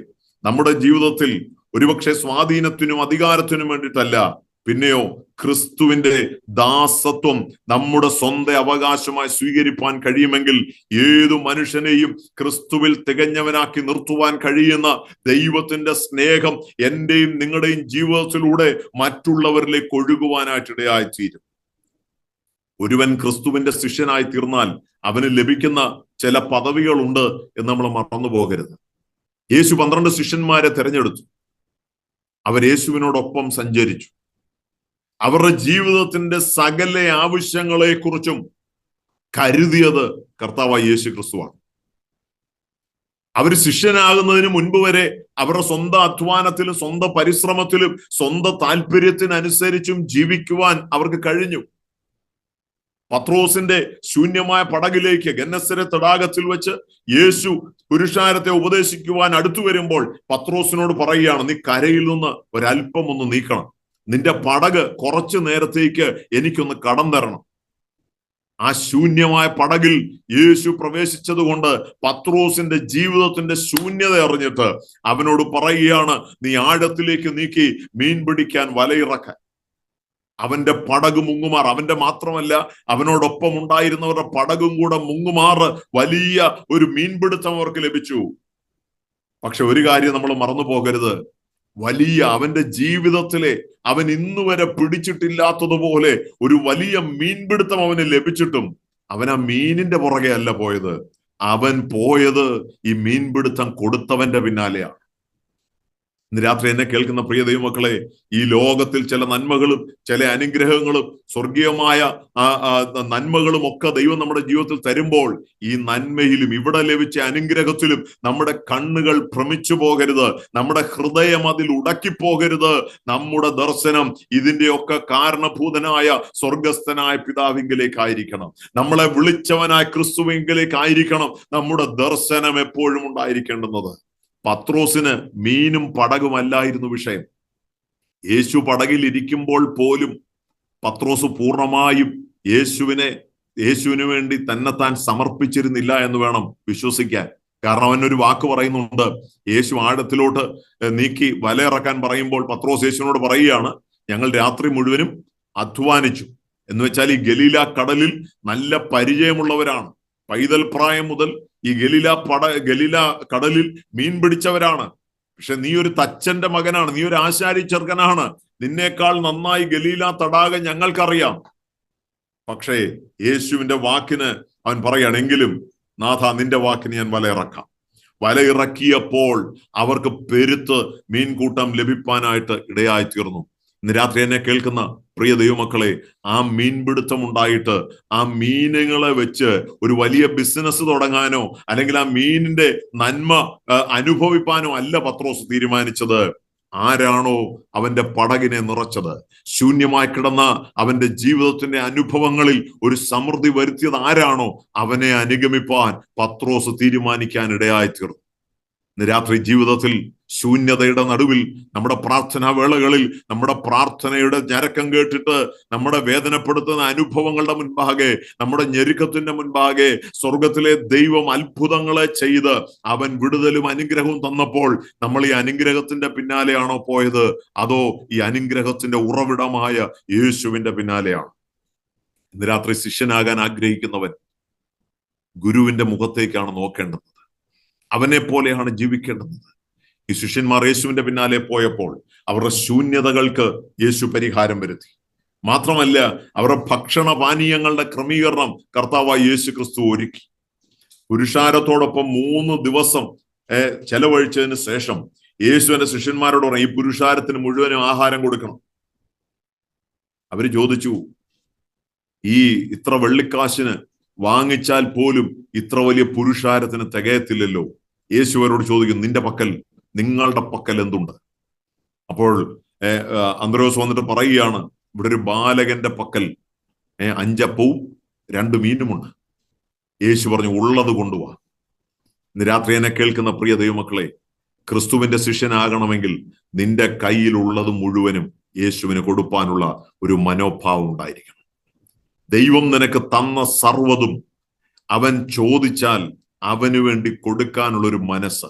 നമ്മുടെ ജീവിതത്തിൽ ഒരുപക്ഷെ സ്വാധീനത്തിനും അധികാരത്തിനും വേണ്ടിയിട്ടല്ല, പിന്നെയോ ക്രിസ്തുവിന്റെ ദാസത്വം നമ്മുടെ സ്വന്തം അവകാശമായി സ്വീകരിപ്പാൻ കഴിയുമെങ്കിൽ ഏതു മനുഷ്യനെയും ക്രിസ്തുവിൽ തികഞ്ഞവനാക്കി നിർത്തുവാൻ കഴിയുന്ന ദൈവത്തിന്റെ സ്നേഹം എന്റെയും നിങ്ങളുടെയും ജീവിതത്തിലൂടെ മറ്റുള്ളവരിലേക്ക് ഒഴുകുവാനായിട്ടിടയായിത്തീരും. ഒരുവൻ ക്രിസ്തുവിന്റെ ശിഷ്യനായി തീർന്നാൽ അവന് ലഭിക്കുന്ന ചില പദവികളുണ്ട് എന്ന് നമ്മൾ മറന്നു പോകരുത്. യേശു 12 ശിഷ്യന്മാരെ തെരഞ്ഞെടുത്തു. അവർ യേശുവിനോടൊപ്പം സഞ്ചരിച്ചു. അവരുടെ ജീവിതത്തിന്റെ സകല ആവശ്യങ്ങളെ കുറിച്ചും കരുതിയത് കർത്താവായ യേശു ക്രിസ്തുവാണ്. അവർ ശിഷ്യനാകുന്നതിന് മുൻപ് വരെ അവരുടെ സ്വന്തം അധ്വാനത്തിലും സ്വന്തം പരിശ്രമത്തിലും സ്വന്തം താല്പര്യത്തിനനുസരിച്ചും ജീവിക്കുവാൻ അവർക്ക് കഴിഞ്ഞു. പത്രോസിന്റെ ശൂന്യമായ പടകിലേക്ക് ഗന്നസരെ തടാകത്തിൽ വെച്ച് യേശു പുരുഷാരത്തെ ഉപദേശിക്കുവാൻ അടുത്തു വരുമ്പോൾ പത്രോസിനോട് പറയുകയാണ്, നീ കരയിൽ നിന്ന് ഒരല്പം ഒന്ന് നീക്കണം, നിന്റെ പടക് കുറച്ചു നേരത്തേക്ക് എനിക്കൊന്ന് കടം തരണം. ആ ശൂന്യമായ പടകിൽ യേശു പ്രവേശിച്ചത് കൊണ്ട് പത്രോസിന്റെ ജീവിതത്തിന്റെ ശൂന്യത അറിഞ്ഞിട്ട് അവനോട് പറയുകയാണ്, നീ ആഴത്തിലേക്ക് നീക്കി മീൻ പിടിക്കാൻ വലയിറക്കാൻ. അവന്റെ പടക് മുങ്ങുമാർ, അവന്റെ മാത്രമല്ല അവനോടൊപ്പം ഉണ്ടായിരുന്നവരുടെ പടകും കൂടെ മുങ്ങുമാർ വലിയ ഒരു മീൻപിടുത്തം അവർക്ക് ലഭിച്ചു. പക്ഷെ ഒരു കാര്യം നമ്മൾ മറന്നു പോകരുത്, അവന്റെ ജീവിതത്തിലെ അവൻ ഇന്നുവരെ പിടിച്ചിട്ടില്ലാത്തതുപോലെ ഒരു വലിയ മീൻപിടുത്തം അവന് ലഭിച്ചിട്ടും അവൻ ആ മീനിന്റെ പുറകെ അല്ല പോയത്. അവൻ പോയത് ഈ മീൻപിടുത്തം കൊടുത്തവന്റെ പിന്നാലെയാണ്. ഇന്ന് രാത്രി എന്നെ കേൾക്കുന്ന പ്രിയ ദൈവമക്കളെ, ഈ ലോകത്തിൽ ചില നന്മകളും ചില അനുഗ്രഹങ്ങളും സ്വർഗീയമായ നന്മകളും ഒക്കെ ദൈവം നമ്മുടെ ജീവിതത്തിൽ തരുമ്പോൾ ഈ നന്മയിലും ഇവിടെ ലഭിച്ച അനുഗ്രഹത്തിലും നമ്മുടെ കണ്ണുകൾ ഭ്രമിച്ചു പോകരുത്, നമ്മുടെ ഹൃദയം അതിൽ ഉടക്കിപ്പോകരുത്. നമ്മുടെ ദർശനം ഇതിന്റെയൊക്കെ കാരണഭൂതനായ സ്വർഗസ്ഥനായ പിതാവിങ്കിലേക്കായിരിക്കണം, നമ്മളെ വിളിച്ചവനായ ക്രിസ്തുവിങ്കിലേക്കായിരിക്കണം നമ്മുടെ ദർശനം എപ്പോഴും ഉണ്ടായിരിക്കേണ്ടുന്നത്. പത്രോസിന് മീനും പടകുമല്ലായിരുന്നു വിഷയം. യേശു പടകിൽ ഇരിക്കുമ്പോൾ പോലും പത്രോസ് പൂർണ്ണമായും യേശുവിന് വേണ്ടി തന്നെത്താൻ സമർപ്പിച്ചിരുന്നില്ല എന്ന് വേണം വിശ്വസിക്കാൻ. കാരണം അവനൊരു വാക്ക് പറയുന്നുണ്ട്. യേശു ആഴത്തിലോട്ട് നീക്കി വലയിറക്കാൻ പറയുമ്പോൾ പത്രോസ് യേശുവിനോട് പറയുകയാണ്, ഞങ്ങൾ രാത്രി മുഴുവനും അധ്വാനിച്ചു. എന്ന് വെച്ചാൽ ഈ ഗലീല കടലിൽ നല്ല പരിചയമുള്ളവരാണ്. പൈതൽ പ്രായം മുതൽ ഈ ഗലീല കടലിൽ മീൻ പിടിച്ചവരാണ്. പക്ഷെ നീ ഒരു തച്ചന്റെ മകനാണ്, നീ ഒരു ആശാരി ചെറുക്കനാണ്, നിന്നേക്കാൾ നന്നായി ഗലീല തടാകം ഞങ്ങൾക്കറിയാം. പക്ഷേ യേശുവിന്റെ വാക്കിന് അവൻ പറയുകയാണെങ്കിലും നാഥ, നിന്റെ വാക്കിന് ഞാൻ വലയിറക്കാം. വലയിറക്കിയപ്പോൾ അവർക്ക് പെരുത്ത് മീൻകൂട്ടം ലഭിക്കാനായിട്ട് ഇടയായി തീർന്നു. ഇന്ന് രാത്രി എന്നെ കേൾക്കുന്ന പ്രിയ ദൈവമക്കളെ, ആ മീൻപിടുത്തം ഉണ്ടായിട്ട് ആ മീനുകളെ വെച്ച് ഒരു വലിയ ബിസിനസ് തുടങ്ങാനോ അല്ലെങ്കിൽ ആ മീനിന്റെ നന്മ അനുഭവിപ്പാനോ അല്ല പത്രോസ് തീരുമാനിച്ചത്. ആരാണോ അവന്റെ പടകിനെ നിറച്ചത്, ശൂന്യമായി കിടന്ന അവന്റെ ജീവിതത്തിന്റെ അനുഭവങ്ങളിൽ ഒരു സമൃദ്ധി വരുത്തിയത് ആരാണോ, അവനെ അനുഗമിപ്പാൻ പത്രോസ് തീരുമാനിക്കാൻ ഇടയായി തീർന്നു. ഇന്ന് രാത്രി ജീവിതത്തിൽ ശൂന്യതയുടെ നടുവിൽ നമ്മുടെ പ്രാർത്ഥനാ വേളകളിൽ നമ്മുടെ പ്രാർത്ഥനയുടെ ഞരക്കം കേട്ടിട്ട് നമ്മുടെ വേദനപ്പെടുത്തുന്ന അനുഭവങ്ങളുടെ മുൻപാകെ, നമ്മുടെ ഞെരുക്കത്തിന്റെ മുൻപാകെ സ്വർഗത്തിലെ ദൈവം അത്ഭുതങ്ങളെ ചെയ്ത് അവൻ വിടുതലും അനുഗ്രഹവും തന്നപ്പോൾ നമ്മൾ ഈ അനുഗ്രഹത്തിന്റെ പിന്നാലെയാണോ പോയത്, അതോ ഈ അനുഗ്രഹത്തിന്റെ ഉറവിടമായ യേശുവിന്റെ പിന്നാലെയാണ്? ഇന്ന് രാത്രി ശിഷ്യനാകാൻ ആഗ്രഹിക്കുന്നവൻ ഗുരുവിന്റെ മുഖത്തേക്കാണ് നോക്കേണ്ടത്. അവനെ പോലെയാണ് ജീവിക്കേണ്ടത്. ഈ ശിഷ്യന്മാർ യേശുവിന്റെ പിന്നാലെ പോയപ്പോൾ അവരുടെ ശൂന്യതകൾക്ക് യേശു പരിഹാരം വരുത്തി. മാത്രമല്ല, അവരുടെ ഭക്ഷണപാനീയങ്ങളുടെ ക്രമീകരണം കർത്താവായ യേശു ക്രിസ്തു ഒരുക്കി. പുരുഷാരത്തോടൊപ്പം 3 ദിവസം ചെലവഴിച്ചതിന് ശേഷം യേശുവിന്റെ ശിഷ്യന്മാരോട് പറഞ്ഞു, ഈ പുരുഷാരത്തിന് മുഴുവനും ആഹാരം കൊടുക്കണം. അവര് ചോദിച്ചു, ഈ ഇത്ര വെള്ളിക്കാശിന് വാങ്ങിച്ചാൽ പോലും ഇത്ര വലിയ പുരുഷാരത്തിന് തികയത്തില്ലല്ലോ. യേശു അവരോട് ചോദിക്കുന്നു, നിങ്ങളുടെ പക്കൽ എന്തുണ്ട്? അപ്പോൾ അന്ത്രോസ് വന്നിട്ട് പറയുകയാണ്, ഇവിടെ ഒരു ബാലകന്റെ പക്കൽ 5 അപ്പവും 2 മീനുമുണ്ട്. യേശു പറഞ്ഞു, ഉള്ളത് കൊണ്ടുവാ. ഇന്ന് രാത്രി എന്നെ കേൾക്കുന്ന പ്രിയ ദൈവമക്കളെ, ക്രിസ്തുവിന്റെ ശിഷ്യനാകണമെങ്കിൽ നിന്റെ കയ്യിലുള്ളത് മുഴുവനും യേശുവിന് കൊടുപ്പാനുള്ള ഒരു മനോഭാവം ഉണ്ടായിരിക്കണം. ദൈവം നിനക്ക് തന്ന സർവ്വതും അവൻ ചോദിച്ചാൽ അവന് വേണ്ടി കൊടുക്കാനുള്ള ഒരു മനസ്സ്.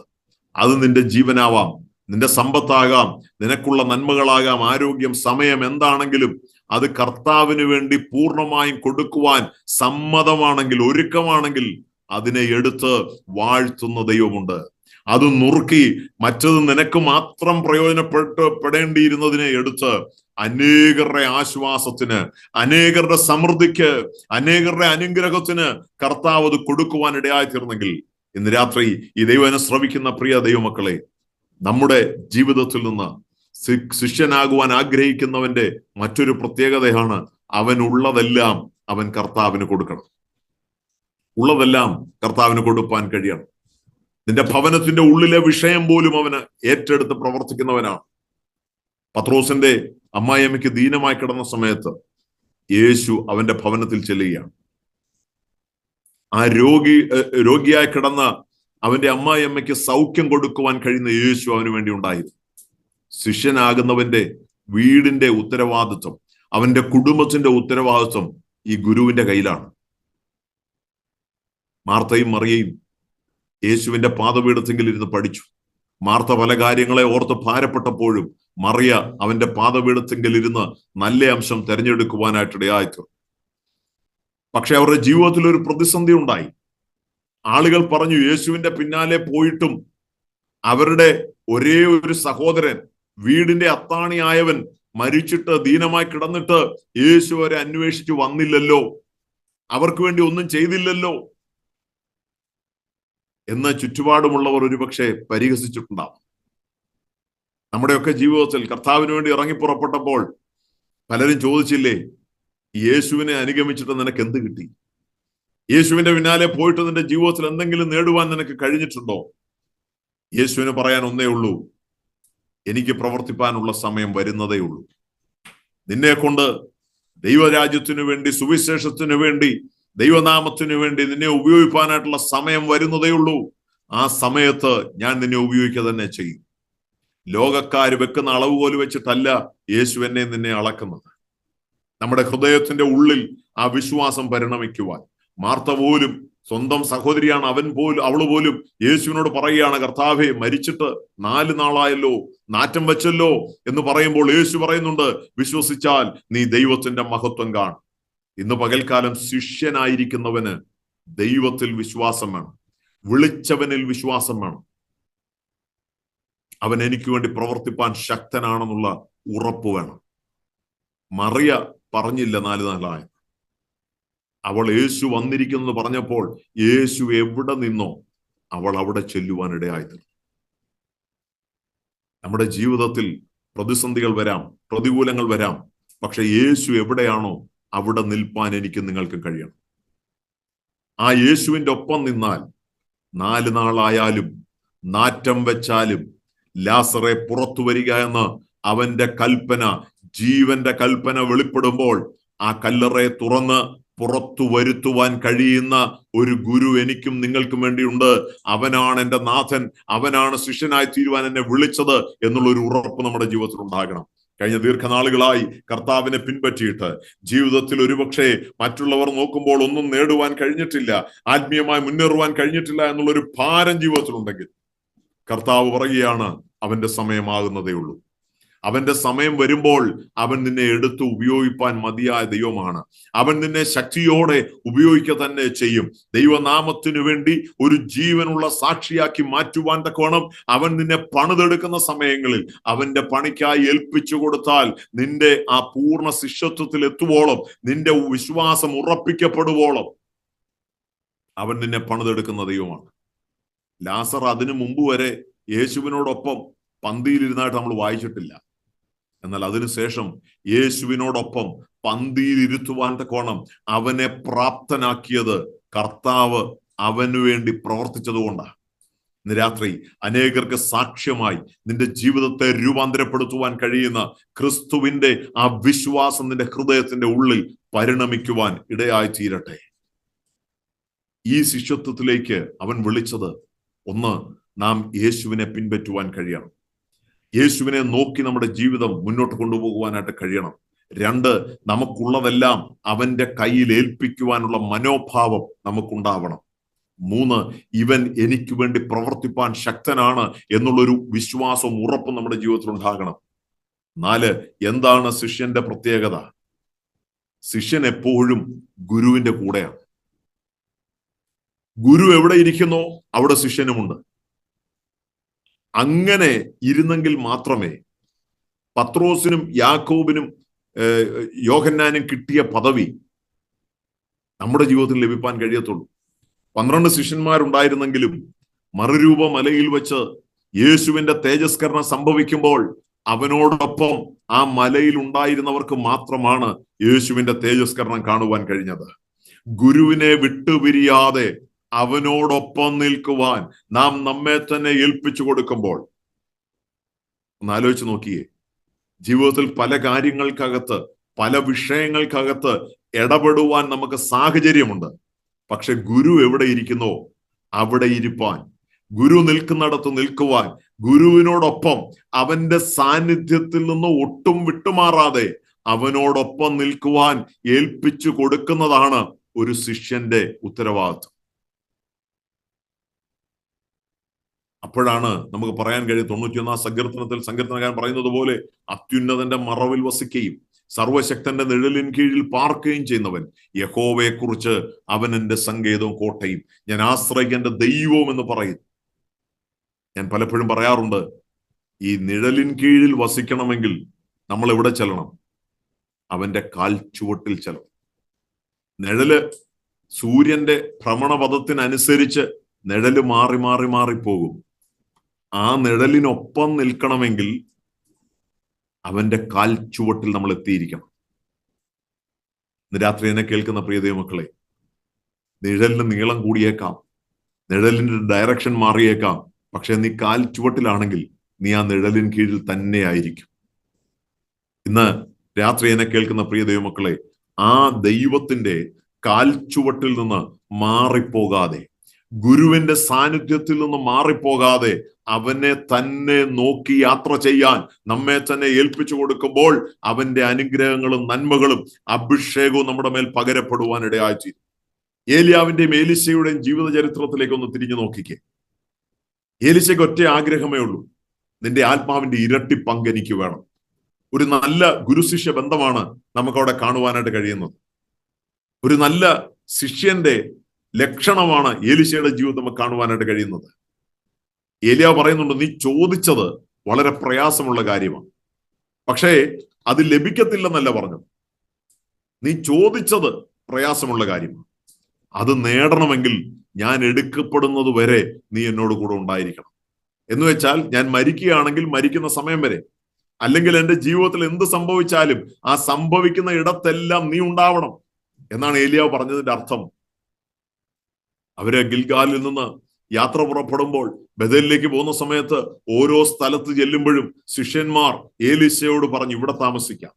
അത് നിന്റെ ജീവനാവാം, നിന്റെ സമ്പത്താകാം, നിനക്കുള്ള നന്മകളാകാം, ആരോഗ്യം, സമയം, എന്താണെങ്കിലും അത് കർത്താവിന് വേണ്ടി പൂർണ്ണമായും കൊടുക്കുവാൻ സമ്മതമാണെങ്കിൽ, ഒരുക്കമാണെങ്കിൽ അതിനെ എടുത്ത് വാഴ്ത്തുന്ന ദൈവമുണ്ട്. അത് നുറുക്കി മറ്റത് നിനക്ക് മാത്രം പ്രയോജനപ്പെടേണ്ടിയിരുന്നതിനെ എടുത്ത് അനേകരുടെ ആശ്വാസത്തിന്, അനേകരുടെ സമൃദ്ധിക്ക്, അനേകരുടെ അനുഗ്രഹത്തിന് കർത്താവ് അത് കൊടുക്കുവാൻ ഇടയായി തീർന്നെങ്കിൽ, ഇന്ന് രാത്രി ഈ ദൈവനെ ശ്രവിക്കുന്ന പ്രിയ ദൈവമക്കളെ, നമ്മുടെ ജീവിതത്തിൽ നിന്ന് ശിഷ്യനാകുവാൻ ആഗ്രഹിക്കുന്നവന്റെ മറ്റൊരു പ്രത്യേകതയാണ് അവനുള്ളതെല്ലാം അവൻ കർത്താവിന് കൊടുക്കണം. ഉള്ളതെല്ലാം കർത്താവിന് കൊടുപ്പാൻ കഴിയണം. നിന്റെ ഭവനത്തിന്റെ ഉള്ളിലെ വിഷയം പോലും അവന് ഏറ്റെടുത്ത് പ്രവർത്തിക്കുന്നവനാണ്. പത്രോസിന്റെ അമ്മായിയമ്മയ്ക്ക് ദീനമായി കിടന്ന സമയത്ത് യേശു അവന്റെ ഭവനത്തിൽ ചെല്ലുകയാണ്. ആ രോഗിയായി കിടന്ന അവന്റെ അമ്മായിയമ്മയ്ക്ക് സൗഖ്യം കൊടുക്കുവാൻ കഴിയുന്ന യേശു അവന് വേണ്ടി ഉണ്ടായിരുന്നു. ശിഷ്യനാകുന്നവന്റെ വീടിന്റെ ഉത്തരവാദിത്വം, അവന്റെ കുടുംബത്തിന്റെ ഉത്തരവാദിത്വം ഈ ഗുരുവിന്റെ കയ്യിലാണ്. മാർത്തയും മറിയയും യേശുവിന്റെ പാദപീഠത്തെങ്കിൽ ഇരുന്ന് പഠിച്ചു. മാർത്ത പല കാര്യങ്ങളെ ഓർത്ത് ഭാരപ്പെട്ടപ്പോഴും മറിയ അവന്റെ പാദപീഠത്തെങ്കിൽ ഇരുന്ന് നല്ല അംശം തെരഞ്ഞെടുക്കുവാനായിട്ട് ഇടയായിത്തീർന്നു. പക്ഷെ അവരുടെ ജീവിതത്തിൽ ഒരു പ്രതിസന്ധി ഉണ്ടായി. ആളുകൾ പറഞ്ഞു, യേശുവിന്റെ പിന്നാലെ പോയിട്ടും അവരുടെ ഒരേ ഒരു സഹോദരൻ, വീടിന്റെ അത്താണിയായവൻ മരിച്ചിട്ട് ദീനമായി കിടന്നിട്ട് യേശു അവരെ അന്വേഷിച്ചു വന്നില്ലല്ലോ, അവർക്ക് വേണ്ടി ഒന്നും ചെയ്തില്ലല്ലോ എന്ന് ചുറ്റുപാടുമുള്ളവർ ഒരുപക്ഷെ പരിഹസിച്ചിട്ടുണ്ടാവും. നമ്മുടെയൊക്കെ ജീവിതത്തിൽ കർത്താവിന് വേണ്ടി ഇറങ്ങി പുറപ്പെട്ടപ്പോൾ പലരും ചോദിച്ചില്ലേ, യേശുവിനെ അനുഗമിച്ചിട്ട് നിനക്ക് എന്ത് കിട്ടി? യേശുവിന്റെ പിന്നാലെ പോയിട്ട് നിന്റെ ജീവിതത്തിൽ എന്തെങ്കിലും നേടുവാൻ നിനക്ക് കഴിഞ്ഞിട്ടുണ്ടോ? യേശുവിന് പറയാൻ ഒന്നേ ഉള്ളൂ, എനിക്ക് പ്രവർത്തിപ്പാനുള്ള സമയം വരുന്നതേ ഉള്ളൂ. നിന്നെ കൊണ്ട് ദൈവരാജ്യത്തിനു വേണ്ടി, സുവിശേഷത്തിനു വേണ്ടി, ദൈവനാമത്തിനു വേണ്ടി നിന്നെ ഉപയോഗിക്കാനായിട്ടുള്ള സമയം വരുന്നതേ ഉള്ളൂ. ആ സമയത്ത് ഞാൻ നിന്നെ ഉപയോഗിക്കുക തന്നെ ചെയ്യും. ലോകക്കാര് വെക്കുന്ന അളവുകോല് വെച്ചിട്ടല്ല യേശു എന്നെ നിന്നെ അളക്കുന്നത്. നമ്മുടെ ഹൃദയത്തിന്റെ ഉള്ളിൽ ആ വിശ്വാസം പരിണമിക്കുവാൻ. മാർത്ത പോലും സ്വന്തം സഹോദരിയാണ്, അവള് പോലും യേശുവിനോട് പറയുകയാണ്, കർത്താവേ, മരിച്ചിട്ട് 4 നാളായല്ലോ, നാറ്റം വെച്ചല്ലോ എന്ന് പറയുമ്പോൾ യേശു പറയുന്നുണ്ട്, വിശ്വസിച്ചാൽ നീ ദൈവത്തിന്റെ മഹത്വം കാണും. ഇന്ന് പകൽക്കാലം ശിഷ്യനായിരിക്കുന്നവന് ദൈവത്തിൽ വിശ്വാസം വേണം, വിളിച്ചവനിൽ വിശ്വാസം വേണം. അവൻ എനിക്ക് വേണ്ടി പ്രവർത്തിപ്പാൻ ശക്തനാണെന്നുള്ള ഉറപ്പ് വേണം. മറിയ പറഞ്ഞില്ല 4 നാളായി. അവൾ യേശു വന്നിരിക്കുന്നു പറഞ്ഞപ്പോൾ യേശു എവിടെ നിന്നോ അവൾ അവിടെ ചെല്ലുവാൻ ഇടയായിത്തീർന്നു. നമ്മുടെ ജീവിതത്തിൽ പ്രതിസന്ധികൾ വരാം, പ്രതികൂലങ്ങൾ വരാം. പക്ഷെ യേശു എവിടെയാണോ അവിടെ നിൽപ്പാൻ എനിക്ക് നിങ്ങൾക്ക് കഴിയണം. ആ യേശുവിന്റെ ഒപ്പം നിന്നാൽ 4 നാളായാലും നാറ്റം വെച്ചാലും ലാസറെ പുറത്തു വരിക എന്ന് അവന്റെ കൽപ്പന, ജീവന്റെ കൽപ്പന വെളിപ്പെടുമ്പോൾ ആ കല്ലറയെ തുറന്ന് പുറത്തു വരുത്തുവാൻ കഴിയുന്ന ഒരു ഗുരു എനിക്കും നിങ്ങൾക്കും വേണ്ടിയുണ്ട്. അവനാണ് എൻ്റെ നാഥൻ, അവനാണ് ശിഷ്യനായി തീരുവാൻ എന്നെ വിളിച്ചത് എന്നുള്ള ഒരു ഉറപ്പ് നമ്മുടെ ജീവിതത്തിൽ ഉണ്ടാകണം. കഴിഞ്ഞ ദീർഘനാളുകളായി കർത്താവിനെ പിൻപറ്റിയിട്ട് ജീവിതത്തിൽ ഒരുപക്ഷെ മറ്റുള്ളവർ നോക്കുമ്പോൾ ഒന്നും നേടുവാൻ കഴിഞ്ഞിട്ടില്ല, ആത്മീയമായി മുന്നേറുവാൻ കഴിഞ്ഞിട്ടില്ല എന്നുള്ളൊരു ഭാരം ജീവിതത്തിലുണ്ടെങ്കിൽ കർത്താവ് പറയുകയാണ്, അവന്റെ സമയമാകുന്നതേ ഉള്ളൂ. അവന്റെ സമയം വരുമ്പോൾ അവൻ നിന്നെ എടുത്ത് ഉപയോഗിപ്പാൻ മതിയായ ദൈവമാണ്. അവൻ നിന്നെ ശക്തിയോടെ ഉപയോഗിക്കുക തന്നെ ചെയ്യും. ദൈവനാമത്തിനു വേണ്ടി ഒരു ജീവനുള്ള സാക്ഷിയാക്കി മാറ്റുവാൻ തക്കവണ്ണം അവൻ നിന്നെ പണിതെടുക്കുന്ന സമയങ്ങളിൽ അവന്റെ പണിക്കായി ഏൽപ്പിച്ചു കൊടുത്താൽ നിന്റെ ആ പൂർണ്ണ ശിഷ്യത്വത്തിൽ എത്തുവോളം, നിന്റെ വിശ്വാസം ഉറപ്പിക്കപ്പെടുവോളം അവൻ നിന്നെ പണിതെടുക്കുന്ന ദൈവമാണ്. ലാസർ അതിനു മുമ്പ് വരെ യേശുവിനോടൊപ്പം പന്തിയിലിരുന്നായിട്ട് നമ്മൾ വായിച്ചിട്ടില്ല. എന്നാൽ അതിനുശേഷം യേശുവിനോടൊപ്പം പന്തിയിലിരുത്തുവാൻ തക്കോണം അവനെ പ്രാപ്തനാക്കിയത് കർത്താവ് അവനു വേണ്ടി പ്രവർത്തിച്ചതുകൊണ്ടാണ്. ഇന്ന് രാത്രി അനേകർക്ക് സാക്ഷ്യമായി നിന്റെ ജീവിതത്തെ രൂപാന്തരപ്പെടുത്തുവാൻ കഴിയുന്ന ക്രിസ്തുവിന്റെ ആ വിശ്വാസം നിന്റെ ഹൃദയത്തിന്റെ ഉള്ളിൽ പരിണമിക്കുവാൻ ഇടയായി തീരട്ടെ. ഈ ശിഷ്യത്വത്തിലേക്ക് അവൻ വിളിച്ചത്, ഒന്ന്, നാം യേശുവിനെ പിൻപറ്റുവാൻ കഴിയണം. യേശുവിനെ നോക്കി നമ്മുടെ ജീവിതം മുന്നോട്ട് കൊണ്ടുപോകുവാനായിട്ട് കഴിയണം. 2, നമുക്കുള്ളതെല്ലാം അവന്റെ കയ്യിൽ ഏൽപ്പിക്കുവാനുള്ള മനോഭാവം നമുക്കുണ്ടാവണം. 3, ഇവൻ എനിക്ക് വേണ്ടി പ്രവർത്തിപ്പാൻ ശക്തനാണ് എന്നുള്ളൊരു വിശ്വാസവും ഉറപ്പും നമ്മുടെ ജീവിതത്തിൽ ഉണ്ടാകണം. 4, എന്താണ് ശിഷ്യന്റെ പ്രത്യേകത? ശിഷ്യൻ എപ്പോഴും ഗുരുവിന്റെ കൂടെയാണ്. ഗുരു എവിടെ ഇരിക്കുന്നോ അവിടെ ശിഷ്യനുമുണ്ട്. അങ്ങനെ ഇരുന്നെങ്കിൽ മാത്രമേ പത്രോസിനും യാക്കോബിനും യോഹന്നാനും കിട്ടിയ പദവി നമ്മുടെ ജീവിതത്തിൽ ലഭിക്കാൻ കഴിയത്തുള്ളൂ. 12 ശിഷ്യന്മാരുണ്ടായിരുന്നെങ്കിലും മറുരൂപ മലയിൽ വെച്ച് യേശുവിന്റെ തേജസ്കരണം സംഭവിക്കുമ്പോൾ അവനോടൊപ്പം ആ മലയിൽ ഉണ്ടായിരുന്നവർക്ക് മാത്രമാണ് യേശുവിന്റെ തേജസ്കരണം കാണുവാൻ കഴിഞ്ഞത്. ഗുരുവിനെ വിട്ടുപിരിയാതെ അവനോടൊപ്പം നിൽക്കുവാൻ നാം നമ്മെ തന്നെ ഏൽപ്പിച്ചു കൊടുക്കുമ്പോൾ, ഒന്ന് ആലോചിച്ച് നോക്കിയേ, ജീവിതത്തിൽ പല കാര്യങ്ങൾക്കകത്ത്, പല വിഷയങ്ങൾക്കകത്ത് ഇടപെടുവാൻ നമുക്ക് സാഹചര്യമുണ്ട്. പക്ഷെ ഗുരു എവിടെ ഇരിക്കുന്നോ അവിടെ ഇരിപ്പാൻ, ഗുരു നിൽക്കുന്നിടത്ത് നിൽക്കുവാൻ, ഗുരുവിനോടൊപ്പം അവന്റെ സാന്നിധ്യത്തിൽ നിന്ന് ഒട്ടും വിട്ടുമാറാതെ അവനോടൊപ്പം നിൽക്കുവാൻ ഏൽപ്പിച്ചു കൊടുക്കുന്നതാണ് ഒരു ശിഷ്യന്റെ ഉത്തരവാദിത്വം. അപ്പോഴാണ് നമുക്ക് പറയാൻ കഴിയും, 91 സങ്കീർത്തനത്തിൽ സങ്കീർത്തനകാരൻ പറയുന്നത് പോലെ, അത്യുന്നതന്റെ മറവിൽ വസിക്കുകയും സർവശക്തന്റെ നിഴലിൻ കീഴിൽ പാർക്കുകയും ചെയ്യുന്നവൻ യഹോവയെ കുറിച്ച് അവൻ എന്റെ സങ്കേതവും കോട്ടയും, ഞാൻ ആശ്രയിക്കേണ്ട ദൈവവും എന്ന് പറയുന്നു. ഞാൻ പലപ്പോഴും പറയാറുണ്ട്, ഈ നിഴലിൻ കീഴിൽ വസിക്കണമെങ്കിൽ നമ്മൾ എവിടെ ചെല്ലണം? അവന്റെ കാൽ ചുവട്ടിൽ ചെല്ലണം. നിഴല് സൂര്യന്റെ ഭ്രമണപഥത്തിനനുസരിച്ച് നിഴല് മാറി മാറി മാറിപ്പോകും. ആ നിഴലിനൊപ്പം നിൽക്കണമെങ്കിൽ അവന്റെ കാൽ ചുവട്ടിൽ നമ്മൾ എത്തിയിരിക്കണം. ഇന്ന് രാത്രി എന്നെ കേൾക്കുന്ന പ്രിയ ദൈവമക്കളെ, നിഴലിന് നീളം കൂടിയേക്കാം, നിഴലിന്റെ ഡയറക്ഷൻ മാറിയേക്കാം, പക്ഷെ നീ കാൽ ചുവട്ടിലാണെങ്കിൽ നീ ആ നിഴലിൻ കീഴിൽ തന്നെ ആയിരിക്കും. ഇന്ന് രാത്രി എന്നെ കേൾക്കുന്ന പ്രിയ ദൈവമക്കളെ, ആ ദൈവത്തിന്റെ കാൽ ചുവട്ടിൽ നിന്ന് മാറിപ്പോകാതെ, ഗുരുവിന്റെ സാന്നിധ്യത്തിൽ നിന്ന് മാറിപ്പോകാതെ അവനെ തന്നെ നോക്കി യാത്ര ചെയ്യാൻ നമ്മെ തന്നെ ഏൽപ്പിച്ചു കൊടുക്കുമ്പോൾ അവന്റെ അനുഗ്രഹങ്ങളും നന്മകളും അഭിഷേകവും നമ്മുടെ മേൽ പകരപ്പെടുവാൻ ഇടയായി. ഏലിയാവിന്റെയും ഏലിശയുടെയും ജീവിത ചരിത്രത്തിലേക്ക് ഒന്ന് തിരിഞ്ഞു നോക്കിക്കേ. ഏലിശയ്ക്ക് ഒറ്റ ആഗ്രഹമേ ഉള്ളൂ, നിന്റെ ആത്മാവിന്റെ ഇരട്ടി പങ്ക് എനിക്ക് വേണം. ഒരു നല്ല ഗുരുശിഷ്യ ബന്ധമാണ് നമുക്കവിടെ കാണുവാനായിട്ട് കഴിയുന്നത്. ഒരു നല്ല ശിഷ്യന്റെ ലക്ഷണമാണ് ഏലിശയുടെ ജീവിതം നമുക്ക് കാണുവാനായിട്ട് കഴിയുന്നത്. ഏലിയാവ് പറയുന്നുണ്ട്, നീ ചോദിച്ചത് വളരെ പ്രയാസമുള്ള കാര്യമാണ്, പക്ഷേ അത് ലഭിക്കത്തില്ലെന്നല്ല പറഞ്ഞത്. നീ ചോദിച്ചത് പ്രയാസമുള്ള കാര്യമാണ്, അത് നേടണമെങ്കിൽ ഞാൻ എടുക്കപ്പെടുന്നത് വരെ നീ എന്നോട് കൂടെ ഉണ്ടായിരിക്കണം. എന്ന് വെച്ചാൽ ഞാൻ മരിക്കുകയാണെങ്കിൽ മരിക്കുന്ന സമയം വരെ, അല്ലെങ്കിൽ എൻ്റെ ജീവിതത്തിൽ എന്ത് സംഭവിച്ചാലും ആ സംഭവിക്കുന്ന ഇടത്തെല്ലാം നീ ഉണ്ടാവണം എന്നാണ് ഏലിയാവ് പറഞ്ഞതിന്റെ അർത്ഥം. അവര് ഗിൽഗാലിൽ നിന്ന് യാത്ര പുറപ്പെടുമ്പോൾ ബഥേലിലേക്ക് പോകുന്ന സമയത്ത് ഓരോ സ്ഥലത്ത് ചെല്ലുമ്പോഴും ശിഷ്യന്മാർ ഏലിശയോട് പറഞ്ഞു ഇവിടെ താമസിക്കാം.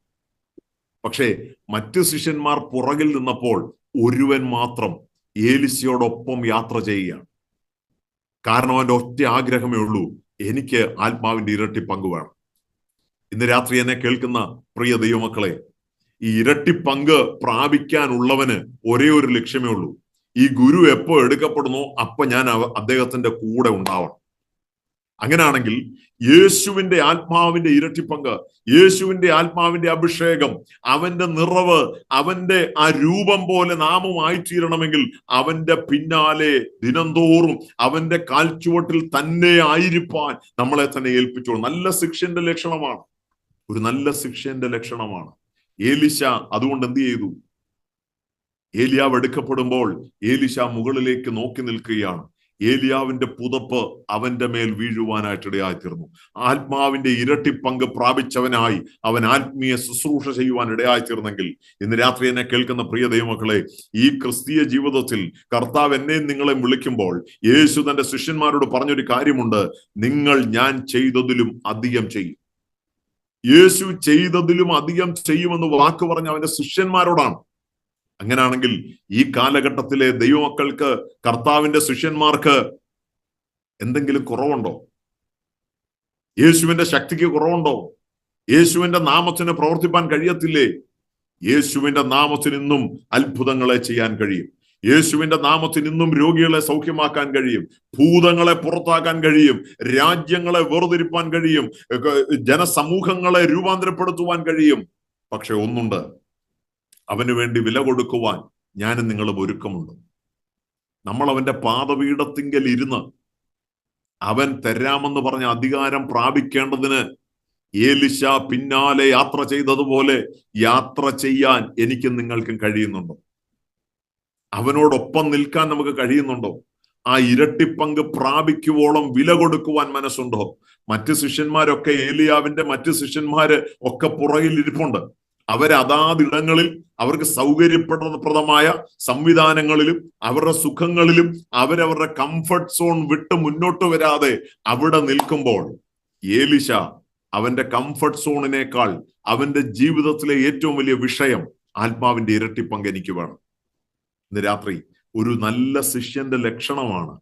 പക്ഷേ മറ്റ് ശിഷ്യന്മാർ പുറകിൽ നിന്നപ്പോൾ ഒരുവൻ മാത്രം ഏലിശയോടൊപ്പം യാത്ര ചെയ്യുകയാണ്. കാരണം അവന്റെ ഒറ്റ ആഗ്രഹമേ ഉള്ളൂ, എനിക്ക് ആത്മാവിന്റെ ഇരട്ടി പങ്ക് വേണം. ഇന്ന് രാത്രി എന്നെ കേൾക്കുന്ന പ്രിയ ദൈവമക്കളെ, ഈ ഇരട്ടി പങ്ക് പ്രാപിക്കാനുള്ളവന് ഒരേ ഒരു ലക്ഷ്യമേ ഉള്ളൂ, ഈ ഗുരു എപ്പോ എടുക്കപ്പെടുന്നോ അപ്പൊ ഞാൻ അദ്ദേഹത്തിന്റെ കൂടെ ഉണ്ടാവണം. അങ്ങനെയാണെങ്കിൽ യേശുവിന്റെ ആത്മാവിന്റെ ഇരട്ടിപ്പങ്ക്, യേശുവിന്റെ ആത്മാവിന്റെ അഭിഷേകം, അവന്റെ നിറവ്, അവന്റെ ആ രൂപം പോലെ നാമുമായി തീരണമെങ്കിൽ അവന്റെ പിന്നാലെ ദിനംതോറും അവന്റെ കാൽച്ചുവട്ടിൽ തന്നെ ആയിരിക്കാൻ നമ്മളെ തന്നെ ഏൽപ്പിച്ചോളൂ. നല്ല ശിഷ്യന്റെ ലക്ഷണമാണ്, ഒരു നല്ല ശിഷ്യന്റെ ലക്ഷണമാണ്. ഏലിശ അതുകൊണ്ട് എന്ത് ചെയ്തു? ഏലിയാവ് എടുക്കപ്പെടുമ്പോൾ ഏലിശ മുകളിലേക്ക് നോക്കി നിൽക്കുകയാണ്. ഏലിയാവിന്റെ പുതപ്പ് അവന്റെ മേൽ വീഴുവാനായിട്ട് ഇടയായിത്തീർന്നു. ആത്മാവിന്റെ ഇരട്ടി പങ്ക് പ്രാപിച്ചവനായി അവൻ ആത്മീയ ശുശ്രൂഷ ചെയ്യുവാൻ ഇടയായിത്തീർന്നെങ്കിൽ ഇന്ന് രാത്രി എന്നെ കേൾക്കുന്ന പ്രിയ ദൈവമക്കളെ, ഈ ക്രിസ്തീയ ജീവിതത്തിൽ കർത്താവ് എന്നെയും നിങ്ങളെ വിളിക്കുമ്പോൾ യേശു തന്റെ ശിഷ്യന്മാരോട് പറഞ്ഞൊരു കാര്യമുണ്ട്, നിങ്ങൾ ഞാൻ ചെയ്തതിലും അധികം ചെയ്യും. യേശു ചെയ്തതിലും അധികം ചെയ്യുമെന്ന് വാക്ക് പറഞ്ഞ അവന്റെ ശിഷ്യന്മാരോടാണ്. അങ്ങനെയാണെങ്കിൽ ഈ കാലഘട്ടത്തിലെ ദൈവമക്കൾക്ക്, കർത്താവിന്റെ ശിഷ്യന്മാർക്ക് എന്തെങ്കിലും കുറവുണ്ടോ? യേശുവിന്റെ ശക്തിക്ക് കുറവുണ്ടോ? യേശുവിന്റെ നാമത്തിന് പ്രവർത്തിപ്പാൻ കഴിയത്തില്ലേ? യേശുവിന്റെ നാമത്തിന് ഇന്നും അത്ഭുതങ്ങളെ ചെയ്യാൻ കഴിയും. യേശുവിന്റെ നാമത്തിന് ഇന്നും രോഗികളെ സൗഖ്യമാക്കാൻ കഴിയും, ഭൂതങ്ങളെ പുറത്താക്കാൻ കഴിയും, രാജ്യങ്ങളെ വേർതിരിപ്പാൻ കഴിയും, ജനസമൂഹങ്ങളെ രൂപാന്തരപ്പെടുത്തുവാൻ കഴിയും. പക്ഷെ ഒന്നുണ്ട്, അവന് വേണ്ടി വില കൊടുക്കുവാൻ ഞാനും നിങ്ങളും ഒരുക്കമുണ്ട്. നമ്മൾ അവന്റെ പാദപീഠത്തിങ്കൽ ഇരുന്ന് അവൻ തരാമെന്ന് പറഞ്ഞ അധികാരം പ്രാപിക്കേണ്ടതിന് ഏലിശ പിന്നാലെ യാത്ര ചെയ്തതുപോലെ യാത്ര ചെയ്യാൻ എനിക്കും നിങ്ങൾക്കും കഴിയുന്നുണ്ടോ? അവനോടൊപ്പം നിൽക്കാൻ നമുക്ക് കഴിയുന്നുണ്ടോ? ആ ഇരട്ടിപ്പങ്ക് പ്രാപിക്കുവോളം വില കൊടുക്കുവാൻ മനസ്സുണ്ടോ? മറ്റ് ശിഷ്യന്മാരൊക്കെ, ഏലിയാവിന്റെ മറ്റ് ശിഷ്യന്മാര് ഒക്കെ പുറകിൽ ഇരിപ്പുണ്ട്. അവരതാതിടങ്ങളിൽ അവർക്ക് സൗകര്യപ്രദമായ സംവിധാനങ്ങളിലും അവരുടെ സുഖങ്ങളിലും അവരവരുടെ കംഫർട്ട് സോൺ വിട്ട് മുന്നോട്ട് വരാതെ അവിടെ നിൽക്കുമ്പോൾ ഏലിശ അവന്റെ കംഫർട്ട് സോണിനേക്കാൾ അവന്റെ ജീവിതത്തിലെ ഏറ്റവും വലിയ വിഷയം ആത്മാവിന്റെ ഇരട്ടി പങ്ക് എനിക്ക് വേണം. ഇന്ന് രാത്രി ഒരു നല്ല ശിഷ്യന്റെ ലക്ഷണമാണ്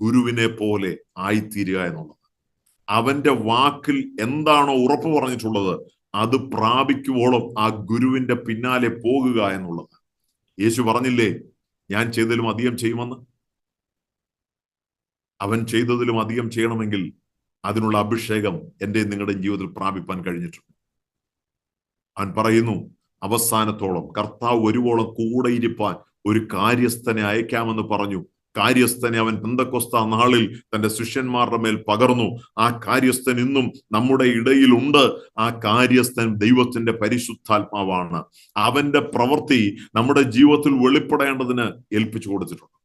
ഗുരുവിനെ പോലെ ആയിത്തീരുക എന്നുള്ളത്. അവന്റെ വാക്കിൽ എന്താണോ ഉറപ്പ് പറഞ്ഞിട്ടുള്ളത് അത് പ്രാപിക്കുവോളം ആ ഗുരുവിന്റെ പിന്നാലെ പോകുക എന്നുള്ളത്. യേശു പറഞ്ഞില്ലേ, ഞാൻ ചെയ്തതിലും അധികം ചെയ്യുമെന്ന്? അവൻ ചെയ്തതിലും അധികം ചെയ്യണമെങ്കിൽ അതിനുള്ള അഭിഷേകം എൻ്റെ നിങ്ങളുടെ ജീവിതത്തിൽ പ്രാപിപ്പാൻ കഴിഞ്ഞിട്ടുണ്ട്. അവൻ പറയുന്നു, അവസാനത്തോളം കർത്താവ് വരുവോളം കൂടെ ഇരിപ്പാൻ ഒരു കാര്യസ്ഥനെ അയക്കാമെന്ന് പറഞ്ഞു. കാര്യസ്ഥനെ അവൻ പെന്തക്കോസ്താ നാളിൽ തന്റെ ശിഷ്യന്മാരുടെ മേൽ പകർന്നു. ആ കാര്യസ്ഥൻ ഇന്നും നമ്മുടെ ഇടയിലുണ്ട്. ആ കാര്യസ്ഥൻ ദൈവത്തിന്റെ പരിശുദ്ധാത്മാവാണ്. അവന്റെ പ്രവൃത്തി നമ്മുടെ ജീവിതത്തിൽ വെളിപ്പെടേണ്ടതിന് ഏൽപ്പിച്ചു കൊടുത്തിട്ടുണ്ട്.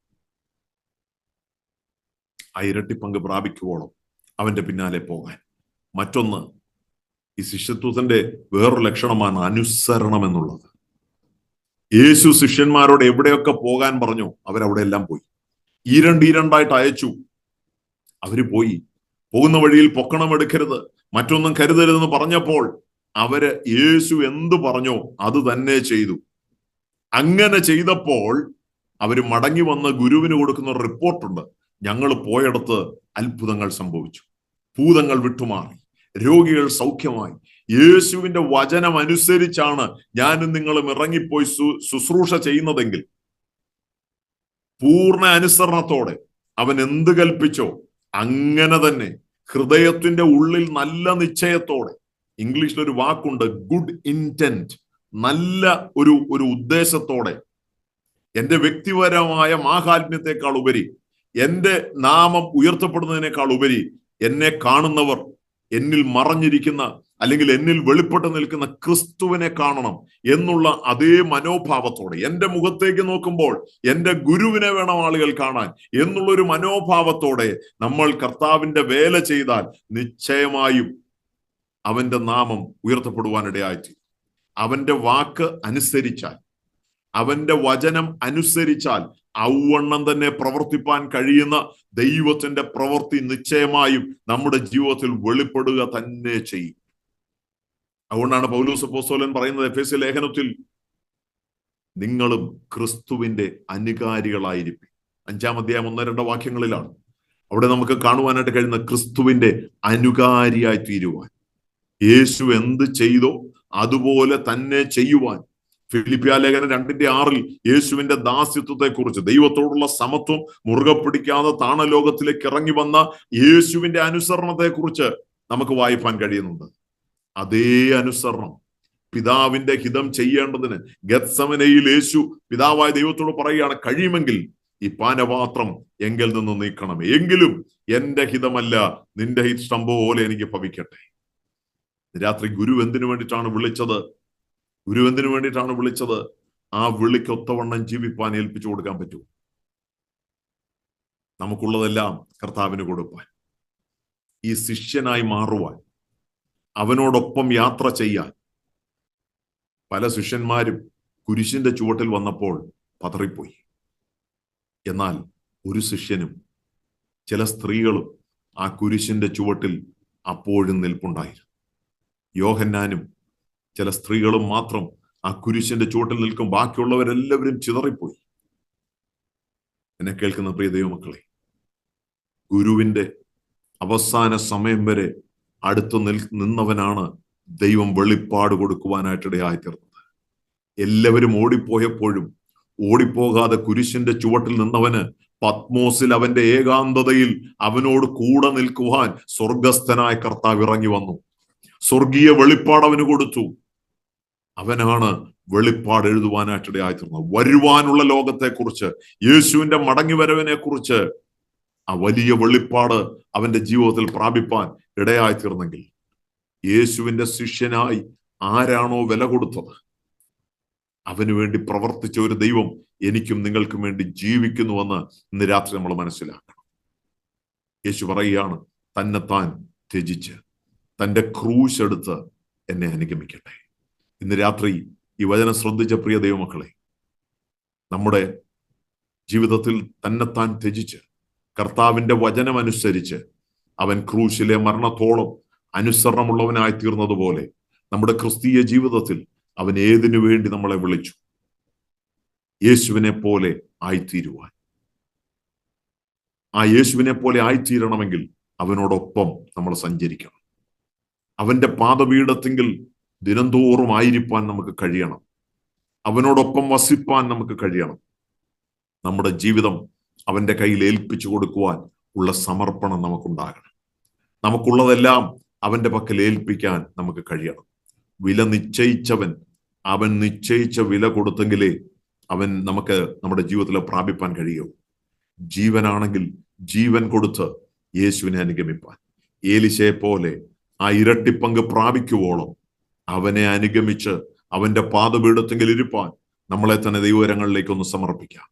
ആ ഇരട്ടി പങ്ക് പ്രാപിക്കുവോളം അവന്റെ പിന്നാലെ പോകാൻ. മറ്റൊന്ന്, ഈ ശിഷ്യത്വത്തിന്റെ വേറൊരു ലക്ഷണമാണ് അനുസരണം എന്നുള്ളത്. യേശു ശിഷ്യന്മാരോട് എവിടെയൊക്കെ പോകാൻ പറഞ്ഞു അവരവിടെ എല്ലാം പോയി. ഈരണ്ടായിട്ട് അയച്ചു. അവര് പോയി. പോകുന്ന വഴിയിൽ പൊക്കണം എടുക്കരുത്, മറ്റൊന്നും കരുതരുതെന്ന് പറഞ്ഞപ്പോൾ അവര് യേശു എന്തു പറഞ്ഞോ അത് തന്നെ ചെയ്തു. അങ്ങനെ ചെയ്തപ്പോൾ അവര് മടങ്ങി വന്ന് ഗുരുവിന് കൊടുക്കുന്ന റിപ്പോർട്ടുണ്ട്. ഞങ്ങൾ പോയിടത്ത് അത്ഭുതങ്ങൾ സംഭവിച്ചു, ഭൂതങ്ങൾ വിട്ടുമാറി, രോഗികൾ സൗഖ്യമായി. യേശുവിന്റെ വചനം അനുസരിച്ചാണ് ഞാനും നിങ്ങളും ഇറങ്ങിപ്പോയി ശുശ്രൂഷ ചെയ്യുന്നതെങ്കിൽ, പൂർണ്ണ അനുസരണത്തോടെ അവൻ എന്ത് കൽപ്പിച്ചോ അങ്ങനെ തന്നെ, ഹൃദയത്തിന്റെ ഉള്ളിൽ നല്ല നിശ്ചയത്തോടെ, ഇംഗ്ലീഷിൽ ഒരു വാക്കുണ്ട് ഗുഡ് ഇന്റന്റ്, നല്ല ഒരു ഉദ്ദേശത്തോടെ, എന്റെ വ്യക്തിപരമായ മാഹാത്മ്യത്തെക്കാൾ ഉപരി, എന്റെ നാമം ഉയർത്തപ്പെടുന്നതിനേക്കാൾ ഉപരി എന്നെ കാണുന്നവർ എന്നിൽ മറഞ്ഞിരിക്കുന്ന അല്ലെങ്കിൽ എന്നിൽ വെളിപ്പെട്ട് നിൽക്കുന്ന ക്രിസ്തുവിനെ കാണണം എന്നുള്ള അതേ മനോഭാവത്തോടെ, എന്റെ മുഖത്തേക്ക് നോക്കുമ്പോൾ എന്റെ ഗുരുവിനെ വേണം ആളുകൾ കാണാൻ എന്നുള്ളൊരു മനോഭാവത്തോടെ നമ്മൾ കർത്താവിന്റെ വേല ചെയ്താൽ നിശ്ചയമായും അവന്റെ നാമം ഉയർത്തപ്പെടുവാനിടയായിട്ട്, അവന്റെ വാക്ക് അനുസരിച്ചാൽ, അവന്റെ വചനം അനുസരിച്ചാൽ ഔവണ്ണം തന്നെ പ്രവർത്തിപ്പാൻ കഴിയുന്ന ദൈവത്തിന്റെ പ്രവൃത്തി നിശ്ചയമായും നമ്മുടെ ജീവിതത്തിൽ വെളിപ്പെടുക തന്നെ ചെയ്യും. അതുകൊണ്ടാണ് പൗലോസ് അപ്പോസ്തലൻ പറയുന്നത് എഫേസ്യ ലേഖനത്തിൽ, നിങ്ങളും ക്രിസ്തുവിന്റെ അനുകാരികളായിരിക്കും. 5-ാം അധ്യായം 1-2 വാക്യങ്ങളിലാണ് അവിടെ നമുക്ക് കാണുവാനായിട്ട് കഴിയുന്ന ക്രിസ്തുവിന്റെ അനുകാരിയായി തീരുവാൻ, യേശു എന്ത് ചെയ്തോ അതുപോലെ തന്നെ ചെയ്യുവാൻ. ഫിലിപ്പിയ ലേഖനം 2:6 യേശുവിന്റെ ദാസ്യത്വത്തെ കുറിച്ച്, ദൈവത്തോടുള്ള സമത്വം മുറുകെ പിടിക്കാതെ താണലോകത്തിലേക്ക് ഇറങ്ങി വന്ന യേശുവിന്റെ അനുസരണത്തെ കുറിച്ച് നമുക്ക് വായിപ്പാൻ കഴിയുന്നുണ്ട്. അതേ അനുസരണം പിതാവിന്റെ ഹിതം ചെയ്യേണ്ടതിന് ഗത്സമനയിൽ യേശു പിതാവായ ദൈവത്തോട് പറയുകയാണ്, കഴിയുമെങ്കിൽ ഈ പാനപാത്രം എങ്കിൽ നിന്ന് നീക്കണം, എങ്കിലും എന്റെ ഹിതമല്ല നിന്റെ ഇഷ്ടം പോലെ എനിക്ക് ഭവിക്കട്ടെ. രാത്രി ഗുരു എന്തിനു വേണ്ടിയിട്ടാണ് വിളിച്ചത്? ഗുരു എന്തിനു വേണ്ടിയിട്ടാണ് വിളിച്ചത്? ആ വിളിക്കൊത്തവണ്ണം ജീവിപ്പാൻ ഏൽപ്പിച്ചു കൊടുക്കാൻ പറ്റൂ. നമുക്കുള്ളതെല്ലാം കർത്താവിന് കൊടുപ്പാൻ, ഈ ശിഷ്യനായി മാറുവാൻ, അവനോടൊപ്പം യാത്ര ചെയ്യാൻ. പല ശിഷ്യന്മാരും കുരിശിന്റെ ചുവട്ടിൽ വന്നപ്പോൾ പതറിപ്പോയി. എന്നാൽ ഒരു ശിഷ്യനും ചില സ്ത്രീകളും ആ കുരിശിന്റെ ചുവട്ടിൽ അപ്പോഴും നിൽപ്പുണ്ടായിരുന്നു. യോഹന്നാനും ചില സ്ത്രീകളും മാത്രം ആ കുരിശിന്റെ ചുവട്ടിൽ നിൽക്കും, ബാക്കിയുള്ളവരെല്ലാവരും ചിതറിപ്പോയി. എന്നെ കേൾക്കുന്ന പ്രിയ ദൈവമക്കളെ, ഗുരുവിന്റെ അവസാന സമയം വരെ അടുത്ത് നിന്നവനാണ് ദൈവം വെളിപ്പാട് കൊടുക്കുവാനായിട്ടിടയായിത്തീർന്നത്. എല്ലാവരും ഓടിപ്പോയപ്പോഴും ഓടിപ്പോകാതെ കുരിശിന്റെ ചുവട്ടിൽ നിന്നവന് പത്മോസിൽ അവന്റെ ഏകാന്തതയിൽ അവനോട് കൂടെ നിൽക്കുവാൻ സ്വർഗസ്ഥനായ കർത്താവ് ഇറങ്ങി വന്നു. സ്വർഗീയ വെളിപ്പാട് അവന് കൊടുത്തു. അവനാണ് വെളിപ്പാട് എഴുതുവാനായിട്ടിടയായിത്തീർന്നത്. വരുവാനുള്ള ലോകത്തെക്കുറിച്ച്, യേശുവിന്റെ മടങ്ങിവരവിനെ കുറിച്ച് ആ വലിയ വെളിപ്പാട് അവന്റെ ജീവിതത്തിൽ പ്രാപിപ്പാൻ ഇടയായിത്തീർന്നെങ്കിൽ, യേശുവിന്റെ ശിഷ്യനായി ആരാണോ വില കൊടുത്തത്, അവന് വേണ്ടി പ്രവർത്തിച്ച ഒരു ദൈവം എനിക്കും നിങ്ങൾക്കും വേണ്ടി ജീവിക്കുന്നുവെന്ന് ഇന്ന് രാത്രി നമ്മൾ മനസ്സിലാക്കണം. യേശു പറയുകയാണ്, തന്നെത്താൻ ത്യജിച്ച് തന്റെ ക്രൂശ് എടുത്ത് എന്നെ അനുഗമിക്കട്ടെ. ഇന്ന് രാത്രി ഈ വചനം ശ്രദ്ധിച്ച പ്രിയ ദൈവമക്കളെ, നമ്മുടെ ജീവിതത്തിൽ തന്നെത്താൻ ത്യജിച്ച് കർത്താവിന്റെ വചനം അനുസരിച്ച് അവൻ ക്രൂശിലെ മരണത്തോളം അനുസരണമുള്ളവനായി തീർന്നതുപോലെ നമ്മുടെ ക്രിസ്തീയ ജീവിതത്തിൽ അവൻ ഏതിനു വേണ്ടി നമ്മളെ വിളിച്ചു? യേശുവിനെ പോലെ ആയിത്തീരുവാൻ. ആ യേശുവിനെ പോലെ ആയിത്തീരണമെങ്കിൽ അവനോടൊപ്പം നമ്മൾ സഞ്ചരിക്കണം. അവന്റെ പാദപീഠത്തെങ്കിൽ ദിനംതോറും ആയിരിക്കാൻ നമുക്ക് കഴിയണം. അവനോടൊപ്പം വസിപ്പാൻ നമുക്ക് കഴിയണം. നമ്മുടെ ജീവിതം അവന്റെ കയ്യിൽ ഏൽപ്പിച്ചു കൊടുക്കുവാൻ ഉള്ള സമർപ്പണം നമുക്കുണ്ടാകണം. നമുക്കുള്ളതെല്ലാം അവന്റെ പക്കൽ ഏൽപ്പിക്കാൻ നമുക്ക് കഴിയണം. വില നിശ്ചയിച്ചവൻ, അവൻ നിശ്ചയിച്ച വില കൊടുത്തെങ്കിലേ അവൻ നമുക്ക് നമ്മുടെ ജീവിതത്തിൽ പ്രാപിപ്പാൻ കഴിയൂ. ജീവനാണെങ്കിൽ ജീവൻ കൊടുത്ത് യേശുവിനെ അനുഗമിപ്പാൻ, ഏലിശയെ പോലെ ആ ഇരട്ടിപ്പങ്ക് പ്രാപിക്കുവോളം അവനെ അനുഗമിച്ച് അവന്റെ പാദപീഠത്തെങ്കിൽ ഇരുപ്പാൻ നമ്മളെ തന്നെ ദൈവകരങ്ങളിലേക്ക് ഒന്ന് സമർപ്പിക്കാം.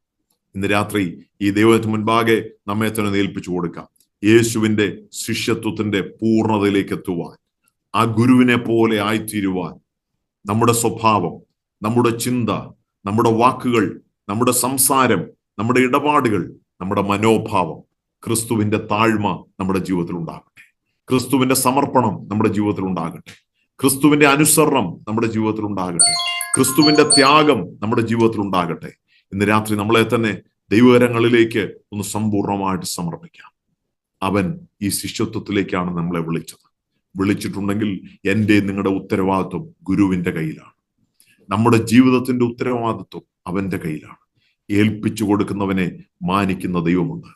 ഇന്ന് രാത്രി ഈ ദൈവത്തിന് മുൻപാകെ നമ്മെ തന്നെ ഏൽപ്പിച്ചു കൊടുക്കാം. യേശുവിന്റെ ശിഷ്യത്വത്തിന്റെ പൂർണ്ണതയിലേക്ക് എത്തുവാൻ, ആ ഗുരുവിനെ പോലെ ആയിത്തീരുവാൻ നമ്മുടെ സ്വഭാവം, നമ്മുടെ ചിന്ത, നമ്മുടെ വാക്കുകൾ, നമ്മുടെ സംസാരം, നമ്മുടെ ഇടപാടുകൾ, നമ്മുടെ മനോഭാവം, ക്രിസ്തുവിന്റെ താഴ്മ നമ്മുടെ ജീവിതത്തിൽ ഉണ്ടാകട്ടെ. ക്രിസ്തുവിന്റെ സമർപ്പണം നമ്മുടെ ജീവിതത്തിൽ ഉണ്ടാകട്ടെ. ക്രിസ്തുവിന്റെ അനുസരണം നമ്മുടെ ജീവിതത്തിൽ ഉണ്ടാകട്ടെ. ക്രിസ്തുവിന്റെ ത്യാഗം നമ്മുടെ ജീവിതത്തിൽ ഉണ്ടാകട്ടെ. ഇന്ന് രാത്രി നമ്മളെ തന്നെ ദൈവകരങ്ങളിലേക്ക് ഒന്ന് സമ്പൂർണ്ണമായിട്ട് സമർപ്പിക്കാം. അവൻ ഈ ശിഷ്യത്വത്തിലേക്കാണ് നമ്മളെ വിളിച്ചിട്ടുണ്ടെങ്കിൽ എൻ്റെ നിങ്ങളുടെ ഉത്തരവാദിത്വം ഗുരുവിന്റെ കയ്യിലാണ്. നമ്മുടെ ജീവിതത്തിന്റെ ഉത്തരവാദിത്വം അവന്റെ കയ്യിലാണ്. ഏൽപ്പിച്ചു കൊടുക്കുന്നവനെ മാനിക്കുന്ന ദൈവമുണ്ട്.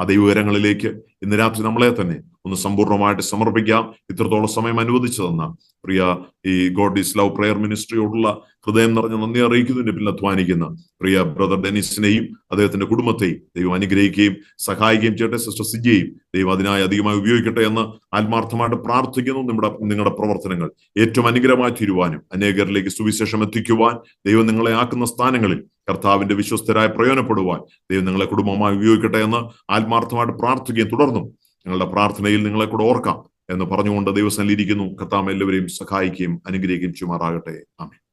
ആ ദൈവകരങ്ങളിലേക്ക് ഇന്ന് രാത്രി നമ്മളെ തന്നെ ഒന്ന് സമ്പൂർണ്ണമായിട്ട് സമർപ്പിക്കാം. ഇത്രത്തോളം സമയം അനുവദിച്ചു തന്ന പ്രിയ ഈ ഗോഡ് ഈസ് ലവ് പ്രെയർ മിനിസ്ട്രിയോടുള്ള ഹൃദയം നിറഞ്ഞ നന്ദി അറിയിക്കുന്നതിന് പിന്നിൽ അധ്വാനിക്കുന്ന പ്രിയ ബ്രദർ ഡെനിസിനെയും അദ്ദേഹത്തിന്റെ കുടുംബത്തെയും ദൈവം അനുഗ്രഹിക്കുകയും സഹായിക്കുകയും ചെയ്യട്ടെ. സിസ്റ്റർ സിജിയെയും ദൈവം അതിനായി അധികമായി ഉപയോഗിക്കട്ടെ എന്ന് ആത്മാർത്ഥമായിട്ട് പ്രാർത്ഥിക്കുന്നു. നിങ്ങളുടെ പ്രവർത്തനങ്ങൾ ഏറ്റവും അനുഗ്രഹമായി തീരുവാനും അനേകരിലേക്ക് സുവിശേഷം എത്തിക്കുവാൻ ദൈവം നിങ്ങളെ ആക്കുന്ന സ്ഥാനങ്ങളിൽ കർത്താവിന്റെ വിശ്വസ്തരായി പ്രയോജനപ്പെടുവാൻ ദൈവം നിങ്ങളെ കുടുംബമായി ഉപയോഗിക്കട്ടെ എന്ന് ആത്മാർത്ഥമായിട്ട് പ്രാർത്ഥിക്കുകയും തുടർന്നും ഞങ്ങളുടെ പ്രാർത്ഥനയിൽ നിങ്ങളെ കൂടെ ഓർക്കാം എന്ന് പറഞ്ഞുകൊണ്ട് ദൈവസന്നിധിയിൽ ഇരിക്കുന്നു. കർത്താവ് എല്ലാവരെയും സഹായിക്കുകയും അനുഗ്രഹിക്കുകയും ചെയ്യുമാറാകട്ടെ. ആമേൻ.